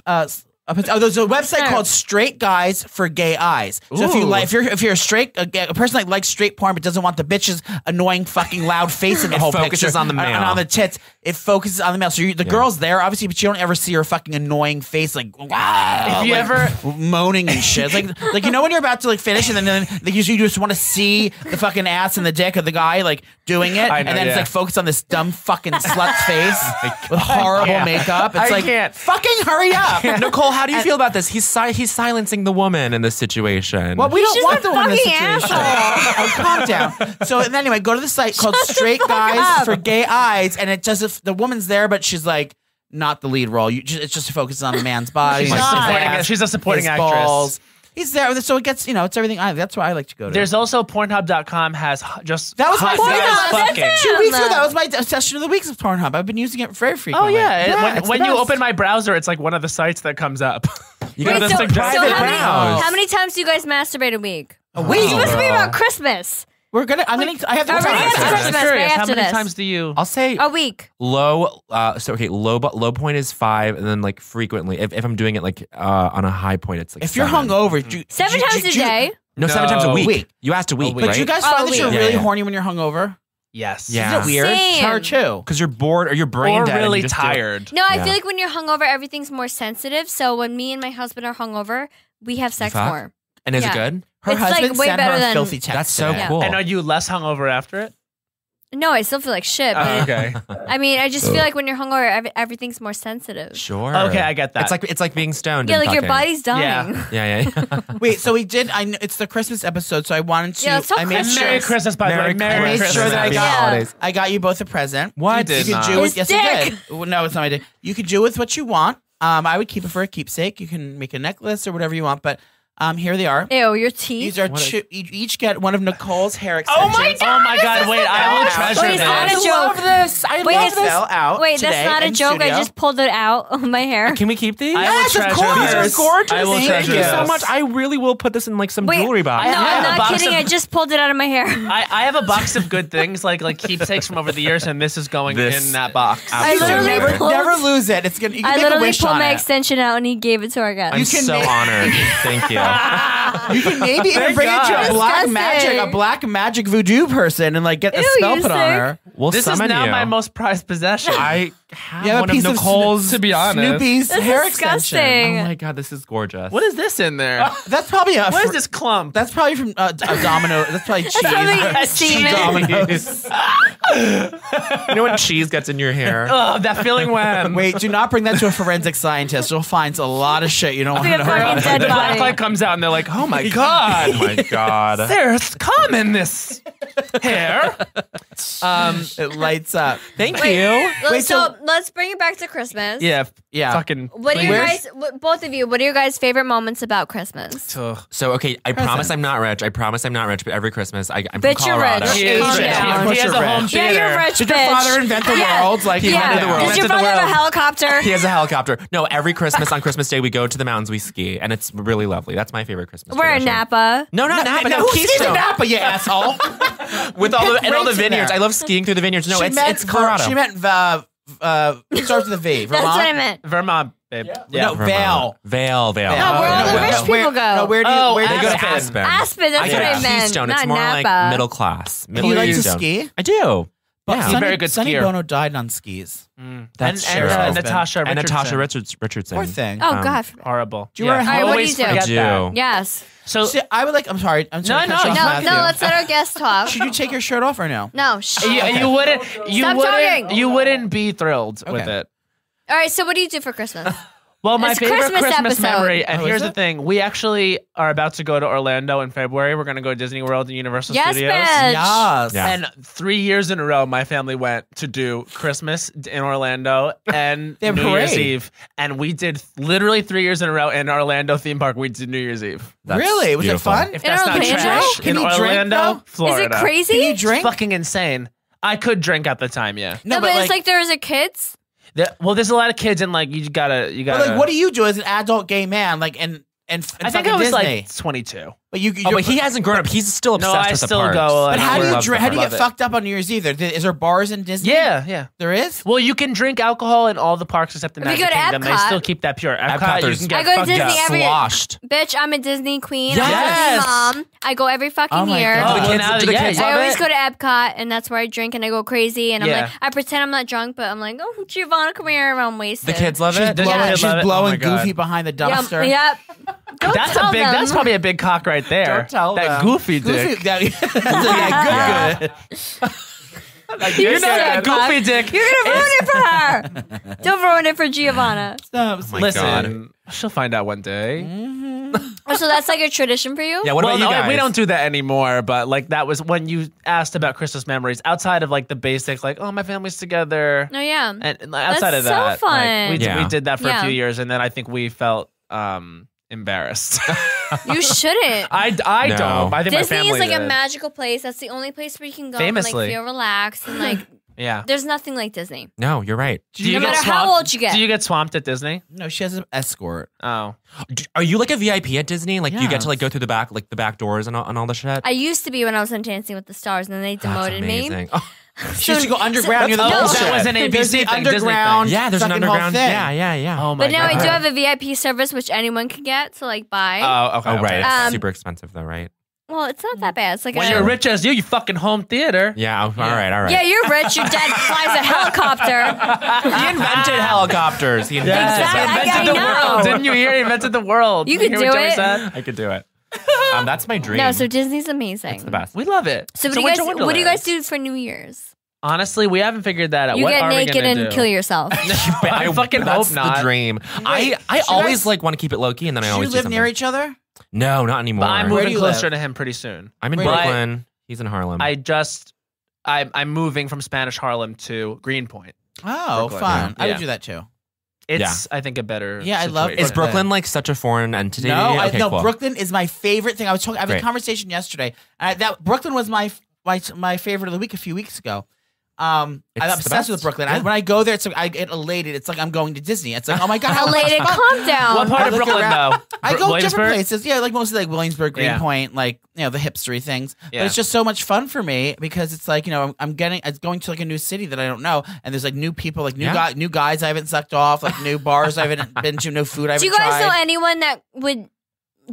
Speaker 9: There's a website called Straight Guys for Gay Eyes. So if you
Speaker 11: Ooh.
Speaker 9: like, if you're a straight a person that likes straight porn but doesn't want the bitch's annoying fucking loud face in the
Speaker 12: It
Speaker 9: whole
Speaker 12: focuses
Speaker 9: picture
Speaker 12: on the male.
Speaker 9: and on the tits, it focuses on the male. So the girl's there, obviously, but you don't ever see her fucking annoying face, like, wow,
Speaker 11: if you ever
Speaker 9: moaning and shit. Like you know when you're about to like finish, and then you just want to see the fucking ass and the dick of the guy like doing it, and then it's like focused on this dumb fucking slut's face with horrible makeup. It's like, fucking hurry up,
Speaker 12: Nicole. How do you feel about this? He's silencing the woman in this situation.
Speaker 9: Well, we don't want the woman in this situation. Oh, calm down. So and anyway, go to the site called Straight Guys for Gay Eyes, and it does. The woman's there, but she's like not the lead role. It's just focuses on the man's body.
Speaker 11: She's a supporting actress.
Speaker 9: He's there, so it gets it's everything. That's why I like to go to.
Speaker 11: There's also Pornhub.com has just
Speaker 9: that was my
Speaker 11: Pornhub.
Speaker 9: 2 weeks ago. That was my session of the week of Pornhub. I've been using it very frequently.
Speaker 11: Oh yeah, when you open my browser, it's like one of the sites that comes up.
Speaker 1: Wait, how many times do you guys masturbate a week?
Speaker 9: A week.
Speaker 1: It's supposed to be about Christmas.
Speaker 9: I have the
Speaker 1: Christmas.
Speaker 11: How many times do you?
Speaker 12: I'll say
Speaker 1: a week.
Speaker 12: Low. Low point is 5, and then like frequently, if I'm doing it like on a high point, it's like
Speaker 9: if you're hungover,
Speaker 1: 7 times a day.
Speaker 12: No, 7 times a week. You asked a week,
Speaker 9: But
Speaker 12: right?
Speaker 9: you guys find that you're really horny when you're hungover?
Speaker 11: Yes.
Speaker 12: Yeah.
Speaker 9: Is it weird?
Speaker 1: Same.
Speaker 9: It's hard too.
Speaker 12: Because you're bored or you're brain
Speaker 11: or
Speaker 12: dead.
Speaker 11: really tired.
Speaker 1: No, I feel like when you're hungover, everything's more sensitive. So when me and my husband are hungover, we have sex more.
Speaker 12: And is it good?
Speaker 9: Her
Speaker 1: it's
Speaker 9: husband
Speaker 1: like way
Speaker 9: sent
Speaker 1: better
Speaker 9: her a
Speaker 1: than
Speaker 9: filthy text.
Speaker 12: That's so cool.
Speaker 11: And are you less hungover after it?
Speaker 1: No, I still feel like shit. But
Speaker 11: okay.
Speaker 1: I mean, I just feel like when you're hungover, everything's more sensitive.
Speaker 12: Sure.
Speaker 11: Okay, I get that.
Speaker 12: It's like being stoned.
Speaker 1: Yeah,
Speaker 12: and
Speaker 1: like your
Speaker 12: fucking.
Speaker 1: body's dying.
Speaker 12: Yeah.
Speaker 9: Wait, so we did. It's the Christmas episode, so I wanted to.
Speaker 1: Yeah, let's talk
Speaker 9: I made
Speaker 1: Christmas.
Speaker 11: Merry Christmas, by the way.
Speaker 9: I made sure that
Speaker 11: Happy
Speaker 9: I got you both a present.
Speaker 12: What?
Speaker 9: You
Speaker 11: did
Speaker 9: could
Speaker 11: not.
Speaker 9: do with
Speaker 1: His
Speaker 9: yes,
Speaker 1: dick.
Speaker 9: I did. No, it's not my dick. You could do with what you want. I would keep it for a keepsake. You can make a necklace or whatever you want, but. Here they are.
Speaker 1: Ew, your teeth.
Speaker 9: These are you each get one of Nicole's hair extensions.
Speaker 11: Oh my god! Wait, I will treasure
Speaker 1: Wait, it's
Speaker 11: this.
Speaker 1: not a joke.
Speaker 9: I love this. I love this. Out
Speaker 1: Wait,
Speaker 9: today
Speaker 1: that's not a
Speaker 9: in
Speaker 1: joke.
Speaker 9: studio.
Speaker 1: I just pulled it out of my hair.
Speaker 12: Can we keep these?
Speaker 11: I will
Speaker 9: Yes, of
Speaker 11: treasure
Speaker 9: course.
Speaker 11: this.
Speaker 12: These are gorgeous.
Speaker 11: I will
Speaker 12: Thank
Speaker 11: treasure
Speaker 12: you
Speaker 11: this.
Speaker 12: so much. I really will put this in like some jewelry box.
Speaker 1: No,
Speaker 11: I have
Speaker 1: I'm
Speaker 11: a
Speaker 1: not
Speaker 11: box
Speaker 1: kidding.
Speaker 11: of-
Speaker 1: I just pulled it out of my hair.
Speaker 11: I have a box of good things like keepsakes from over the years, and this is going in that box.
Speaker 1: I literally pulled,
Speaker 9: never lose it. It's gonna. You can
Speaker 1: I
Speaker 9: make a
Speaker 1: literally
Speaker 9: wish
Speaker 1: pulled
Speaker 9: on
Speaker 1: my
Speaker 9: it.
Speaker 1: extension out, and he gave it to our guest.
Speaker 12: I'm so honored. Thank you.
Speaker 9: You can maybe even
Speaker 11: Thank
Speaker 9: bring it to
Speaker 11: God.
Speaker 9: a black magic voodoo person and like get the
Speaker 1: Ew,
Speaker 9: spell
Speaker 1: you
Speaker 9: put on
Speaker 1: sick.
Speaker 9: her.
Speaker 12: We'll
Speaker 11: This is
Speaker 12: summon
Speaker 11: now
Speaker 12: you.
Speaker 11: my most prized possession.
Speaker 12: I have
Speaker 9: You have
Speaker 12: one
Speaker 9: a piece
Speaker 12: of Nicole's.
Speaker 11: to be honest.
Speaker 9: Snoopy's
Speaker 1: This is
Speaker 9: hair
Speaker 1: disgusting.
Speaker 9: extension.
Speaker 12: Oh my god, this is gorgeous.
Speaker 11: What is this in there?
Speaker 9: That's probably a.
Speaker 11: What is this clump?
Speaker 9: That's probably from a domino. That's probably cheese.
Speaker 1: probably semen.
Speaker 9: Dominoes.
Speaker 12: You know when cheese gets in your hair?
Speaker 11: Oh, that feeling when.
Speaker 9: Wait, do not bring that to a forensic scientist. You'll find a lot of shit you don't want to
Speaker 1: Like
Speaker 9: know
Speaker 1: a fucking
Speaker 9: about.
Speaker 1: dead
Speaker 11: The black
Speaker 1: body.
Speaker 11: light comes out, and they're like, "Oh my god,
Speaker 12: Oh my god.
Speaker 11: there's cum in this hair."
Speaker 9: It lights up.
Speaker 12: Thank
Speaker 1: Wait,
Speaker 12: you.
Speaker 1: so let's bring it back to Christmas.
Speaker 11: Yeah,
Speaker 9: Yeah.
Speaker 11: fucking.
Speaker 1: What are you
Speaker 9: Where's-
Speaker 1: guys? Both of you. What are your guys' favorite moments about Christmas?
Speaker 12: So okay, I promise I'm not rich. But every Christmas I'm from
Speaker 1: Bitch, you're
Speaker 12: Colorado.
Speaker 1: rich.
Speaker 11: He is
Speaker 1: Calm
Speaker 11: rich.
Speaker 1: down.
Speaker 11: He has a home
Speaker 1: Yeah,
Speaker 11: theater.
Speaker 1: you're rich,
Speaker 9: Did your
Speaker 1: bitch.
Speaker 9: father invent the world? Like,
Speaker 12: He invented the world.
Speaker 1: Did your
Speaker 11: Invented the
Speaker 1: father have a
Speaker 11: world.
Speaker 1: helicopter?
Speaker 12: He has a helicopter. No, every Christmas on Christmas Day we go to the mountains, we ski, and it's really lovely. That's my favorite Christmas.
Speaker 1: We're in
Speaker 12: tradition.
Speaker 1: Napa.
Speaker 12: No, not Napa. No,
Speaker 9: who skis in
Speaker 12: Keystone.
Speaker 9: Napa, you asshole?
Speaker 12: With all the
Speaker 9: Pick
Speaker 12: and all the
Speaker 9: rates in
Speaker 12: vineyards.
Speaker 9: there.
Speaker 12: I love skiing through the vineyards. No,
Speaker 9: She meant
Speaker 12: it's Colorado.
Speaker 9: She meant it starts with a V.
Speaker 1: That's
Speaker 9: Vermont?
Speaker 1: what I meant.
Speaker 11: Vermont, babe. Yeah.
Speaker 9: No, Vale.
Speaker 12: Vale.
Speaker 1: No, where all the rich people go.
Speaker 9: No, where do you?
Speaker 11: Oh,
Speaker 9: where do
Speaker 12: They
Speaker 9: you
Speaker 12: go to
Speaker 11: Aspen.
Speaker 12: Aspen.
Speaker 1: Aspen, that's
Speaker 12: I
Speaker 1: what
Speaker 12: go
Speaker 1: I
Speaker 12: to
Speaker 1: meant.
Speaker 12: Keystone. It's
Speaker 1: Not
Speaker 12: more
Speaker 1: Napa.
Speaker 12: like middle class.
Speaker 9: Do you like to
Speaker 12: Keystone.
Speaker 9: ski?
Speaker 12: I do.
Speaker 9: But
Speaker 12: Yeah.
Speaker 11: He's a very good
Speaker 9: Sonny
Speaker 11: skier.
Speaker 9: Bono died on skis.
Speaker 12: That's
Speaker 11: and
Speaker 12: true.
Speaker 11: Natasha
Speaker 12: And Natasha
Speaker 11: Richardson.
Speaker 12: Richardson.
Speaker 9: Poor thing.
Speaker 1: Oh God.
Speaker 11: Horrible.
Speaker 9: Do you wear a
Speaker 1: All right, what do
Speaker 11: Always
Speaker 1: you do?
Speaker 11: forget
Speaker 12: I do.
Speaker 11: that.
Speaker 1: Yes.
Speaker 11: So
Speaker 9: See, I would like. I'm sorry. I'm sorry.
Speaker 11: No,
Speaker 9: to cut you
Speaker 11: no,
Speaker 9: off,
Speaker 1: No,
Speaker 9: Matthew.
Speaker 1: no. Let's let our guest talk.
Speaker 9: Should you take your shirt off or no?
Speaker 1: No. Shh.
Speaker 11: you wouldn't.
Speaker 1: Stop talking.
Speaker 11: You wouldn't be thrilled with
Speaker 9: Okay.
Speaker 11: it.
Speaker 1: All right. So what do you do for Christmas?
Speaker 11: Well, my
Speaker 1: It's
Speaker 11: favorite
Speaker 1: Christmas
Speaker 11: Christmas
Speaker 1: episode.
Speaker 11: memory, and
Speaker 9: Oh,
Speaker 11: here's
Speaker 9: is
Speaker 11: the
Speaker 9: it?
Speaker 11: thing: we actually are about to go to Orlando in February. We're going to go to Disney World and Universal
Speaker 1: Yes,
Speaker 11: Studios.
Speaker 1: bitch.
Speaker 9: Yes.
Speaker 12: Yeah.
Speaker 11: And 3 years in a row, my family went to do Christmas in Orlando and
Speaker 9: They have
Speaker 11: New Year's
Speaker 9: parade.
Speaker 11: Eve. And we did literally 3 years in a row in Orlando theme park. We did New Year's Eve.
Speaker 12: That's
Speaker 9: Really? Was
Speaker 12: beautiful.
Speaker 9: it fun?
Speaker 11: If
Speaker 1: In
Speaker 11: that's not
Speaker 1: Orlando?
Speaker 11: trash,
Speaker 9: Can
Speaker 11: in
Speaker 9: you drink,
Speaker 11: Orlando,
Speaker 9: though?
Speaker 1: Is
Speaker 11: Florida.
Speaker 1: it crazy?
Speaker 9: Can you drink?
Speaker 11: It's fucking insane. I could drink at the time, yeah.
Speaker 1: No, but it's like there was a kids.
Speaker 11: Well, there's a lot of kids, and like you gotta.
Speaker 9: But like, what do you do as an adult gay man? Like, and
Speaker 11: I think I was like 22.
Speaker 9: But you
Speaker 12: but he hasn't grown up. He's still obsessed with the parks.
Speaker 9: But how do you get fucked up on New Year's Eve? Is there bars in Disney?
Speaker 11: Yeah.
Speaker 9: There is?
Speaker 11: Well, you can drink alcohol in all the parks except the
Speaker 1: If you
Speaker 11: Magic
Speaker 1: go to
Speaker 11: Kingdom. They
Speaker 1: Epcot-
Speaker 11: still keep that pure. Epcot, you can get
Speaker 1: I go to
Speaker 11: fucked
Speaker 1: Disney
Speaker 11: up.
Speaker 1: every
Speaker 12: Sloshed.
Speaker 1: Bitch, I'm a Disney queen.
Speaker 11: Yes.
Speaker 1: I'm a Disney mom. I go every fucking
Speaker 9: Oh my
Speaker 1: year.
Speaker 9: God.
Speaker 12: Do the kids
Speaker 1: I
Speaker 12: love
Speaker 1: always
Speaker 12: it?
Speaker 1: go to Epcot, and that's where I drink and I go crazy. And I'm
Speaker 11: Yeah.
Speaker 1: like, I pretend I'm not drunk, but I'm like, oh, Giovanna, come here. I'm wasted.
Speaker 12: The kids love it.
Speaker 11: Yeah.
Speaker 9: She's
Speaker 11: love it.
Speaker 9: blowing
Speaker 11: Oh my God.
Speaker 9: Goofy behind the dumpster.
Speaker 1: Yep. Don't
Speaker 11: That's
Speaker 1: tell
Speaker 11: a big.
Speaker 1: them.
Speaker 11: That's probably a big cock right there.
Speaker 9: Don't tell
Speaker 11: that
Speaker 9: them.
Speaker 11: goofy dick.
Speaker 9: Yeah, good.
Speaker 11: You know
Speaker 1: said
Speaker 11: that goofy dick.
Speaker 1: You're gonna ruin it for her. Don't ruin it for Giovanna.
Speaker 12: Oh my
Speaker 11: Listen,
Speaker 12: God.
Speaker 11: she'll find out one day.
Speaker 1: Oh, so that's like a tradition for you?
Speaker 12: Yeah, what
Speaker 11: Well,
Speaker 12: about you
Speaker 11: no,
Speaker 12: guys?
Speaker 11: we don't do that anymore. But like that was when you asked about Christmas memories. Outside of like the basic, like oh my family's together.
Speaker 1: No, yeah.
Speaker 11: And outside
Speaker 1: That's
Speaker 11: of that,
Speaker 1: so fun.
Speaker 11: like,
Speaker 12: Yeah.
Speaker 11: we did that for
Speaker 1: Yeah.
Speaker 11: a few years, and then I think we felt embarrassed.
Speaker 1: You shouldn't.
Speaker 11: I
Speaker 12: No.
Speaker 11: don't. I think
Speaker 1: Disney
Speaker 11: my
Speaker 1: is
Speaker 11: family
Speaker 1: like a
Speaker 11: did.
Speaker 1: magical place. That's the only place where you can go
Speaker 11: Famously.
Speaker 1: and like feel relaxed and like
Speaker 11: Yeah.
Speaker 1: there's nothing like Disney.
Speaker 12: No, you're right.
Speaker 1: No matter how old you get.
Speaker 11: Do you get swamped at Disney?
Speaker 9: No, she has an escort.
Speaker 11: Oh.
Speaker 12: Are you like a VIP at Disney? Like you get
Speaker 9: Yes.
Speaker 12: to like go through the back, like the back doors and all the shit.
Speaker 1: I used to be when I was on Dancing with the Stars, and then they
Speaker 12: That's
Speaker 1: demoted me.
Speaker 12: amazing. Oh,
Speaker 9: She used to go underground near the
Speaker 11: No,
Speaker 9: bullshit.
Speaker 11: that was an
Speaker 9: There's
Speaker 11: ABC
Speaker 9: the
Speaker 11: thing, Disney thing.
Speaker 9: underground.
Speaker 12: yeah, there's an
Speaker 9: fucking whole
Speaker 12: underground.
Speaker 9: thing.
Speaker 12: Yeah.
Speaker 11: Oh my
Speaker 1: But now
Speaker 11: God.
Speaker 1: I do have a VIP service, which anyone can get to like buy.
Speaker 11: Oh, okay.
Speaker 12: Oh, right.
Speaker 11: okay.
Speaker 12: It's super expensive though, right?
Speaker 1: Well, it's not that bad. It's like
Speaker 11: When
Speaker 1: a,
Speaker 11: you're rich as you fucking home theater.
Speaker 12: Yeah. All right.
Speaker 1: Yeah, you're rich. Your dad flies a helicopter.
Speaker 12: He invented helicopters. He invented
Speaker 1: Exactly.
Speaker 11: He invented the
Speaker 1: I know.
Speaker 11: world. Didn't you hear? He invented the world.
Speaker 1: You
Speaker 11: Did
Speaker 1: could
Speaker 11: hear what
Speaker 1: do
Speaker 11: Joey
Speaker 1: it.
Speaker 11: said?
Speaker 12: I could do it. That's my dream.
Speaker 1: No, so Disney's amazing.
Speaker 12: It's the best.
Speaker 11: We love it.
Speaker 1: So
Speaker 11: It's
Speaker 1: what
Speaker 11: a
Speaker 1: do you
Speaker 11: winter
Speaker 1: guys? What do you guys
Speaker 11: wonderland.
Speaker 1: do for New Year's?
Speaker 11: Honestly, we haven't figured that out.
Speaker 1: You
Speaker 11: What
Speaker 1: get
Speaker 11: are we
Speaker 1: naked
Speaker 11: gonna
Speaker 1: and
Speaker 11: do?
Speaker 1: kill yourself.
Speaker 11: I fucking
Speaker 12: That's
Speaker 11: hope not.
Speaker 12: the dream. I always like want to keep it low key, and then I
Speaker 9: Do you
Speaker 12: always do
Speaker 9: live
Speaker 12: something.
Speaker 9: near each other?
Speaker 12: No, not anymore.
Speaker 11: But I'm
Speaker 9: Where do
Speaker 11: moving
Speaker 9: you
Speaker 11: closer
Speaker 9: live?
Speaker 11: to him pretty soon.
Speaker 12: I'm in
Speaker 9: Where do you-
Speaker 12: Brooklyn. He's in Harlem.
Speaker 11: I'm moving from Spanish Harlem to Greenpoint.
Speaker 9: Oh,
Speaker 11: Brooklyn.
Speaker 9: fun. I
Speaker 11: Yeah.
Speaker 9: would do that too.
Speaker 11: It's I think a better.
Speaker 9: Yeah, I love
Speaker 11: situation.
Speaker 12: Is Brooklyn like such a foreign entity?
Speaker 9: No,
Speaker 12: Okay,
Speaker 9: no.
Speaker 12: cool.
Speaker 9: Brooklyn is my favorite thing. I had a
Speaker 12: Great.
Speaker 9: conversation yesterday. That Brooklyn was my favorite of the week a few weeks ago. I'm
Speaker 12: It's the
Speaker 9: obsessed
Speaker 12: best.
Speaker 9: with Brooklyn.
Speaker 12: Yeah.
Speaker 9: When I go there, it's like I get elated. It's like I'm going to Disney. It's like, oh my god, how much
Speaker 1: Elated,
Speaker 9: fun.
Speaker 1: calm down.
Speaker 11: What part
Speaker 9: I
Speaker 11: of
Speaker 9: look
Speaker 11: Brooklyn
Speaker 9: around-
Speaker 11: though?
Speaker 9: I go
Speaker 11: Williamsburg?
Speaker 9: different places. Yeah, like mostly like Williamsburg,
Speaker 11: Yeah.
Speaker 9: Greenpoint, like the hipstery things.
Speaker 11: Yeah.
Speaker 9: But it's just so much fun for me because it's like I'm going to like a new city that I don't know, and there's like new people, like new guys I haven't sucked off, like new bars I haven't been to, new food I haven't
Speaker 1: Do you guys
Speaker 9: tried.
Speaker 1: know anyone that would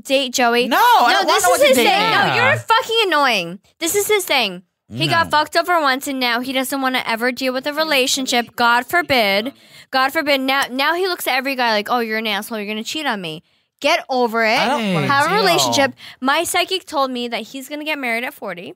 Speaker 1: date Joey?
Speaker 9: No, I don't
Speaker 1: this
Speaker 9: want
Speaker 1: is
Speaker 9: to
Speaker 1: his
Speaker 9: date
Speaker 1: thing.
Speaker 9: me.
Speaker 1: No, you're fucking annoying. This is his thing. He got fucked over once, and now he doesn't want to ever deal with a relationship. God forbid. God forbid. Now he looks at every guy like, oh, you're an asshole. You're gonna cheat on me. Get over it.
Speaker 9: I don't wanna
Speaker 1: Have a
Speaker 9: deal.
Speaker 1: relationship. My psychic told me that he's gonna get married at 40.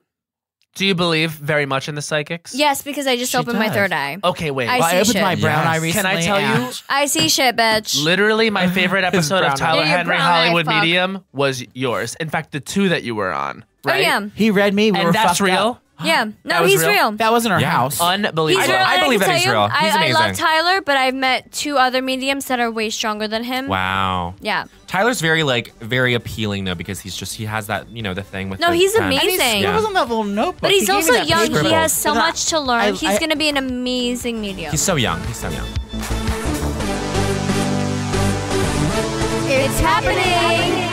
Speaker 11: Do you believe very much in the psychics?
Speaker 1: Yes, because I just
Speaker 9: She
Speaker 1: opened my
Speaker 9: does.
Speaker 1: third eye.
Speaker 11: Okay, wait.
Speaker 1: I
Speaker 9: Well, I
Speaker 1: see
Speaker 9: opened
Speaker 1: shit.
Speaker 9: my brown eye
Speaker 12: Yes.
Speaker 9: recently.
Speaker 11: Can I tell you?
Speaker 9: and-
Speaker 1: I see shit, bitch.
Speaker 11: Literally, my favorite episode of
Speaker 9: brown
Speaker 11: Tyler
Speaker 1: eye. Yeah, your
Speaker 11: Henry
Speaker 1: brown eye,
Speaker 11: Hollywood
Speaker 1: fuck.
Speaker 11: Medium was yours. In fact, the two that you were on. Right?
Speaker 1: Oh yeah,
Speaker 9: He read me. We were
Speaker 11: And that's
Speaker 9: fucked
Speaker 11: real.
Speaker 9: up.
Speaker 1: yeah.
Speaker 11: That
Speaker 1: No,
Speaker 11: was
Speaker 1: he's
Speaker 11: real?
Speaker 1: real.
Speaker 9: That wasn't our
Speaker 12: Yeah.
Speaker 9: house.
Speaker 11: Unbelievable.
Speaker 1: He's real.
Speaker 12: I
Speaker 1: and
Speaker 12: believe
Speaker 1: can
Speaker 12: that he's
Speaker 1: tell you,
Speaker 12: real. He's
Speaker 1: I love
Speaker 12: amazing.
Speaker 1: Tyler, but I've met two other mediums that are way stronger than him.
Speaker 12: Wow.
Speaker 1: Yeah.
Speaker 12: Tyler's very appealing though because he has that the thing with.
Speaker 1: No,
Speaker 12: the
Speaker 1: he's
Speaker 12: pen.
Speaker 1: amazing.
Speaker 9: It was on that little notebook.
Speaker 1: But he's
Speaker 9: He gave
Speaker 1: also
Speaker 9: me that
Speaker 1: young.
Speaker 9: paper.
Speaker 1: He has so
Speaker 9: But
Speaker 1: much to learn. He's
Speaker 9: I-
Speaker 1: going to be an amazing medium.
Speaker 12: He's so young. He's so young.
Speaker 1: It's happening.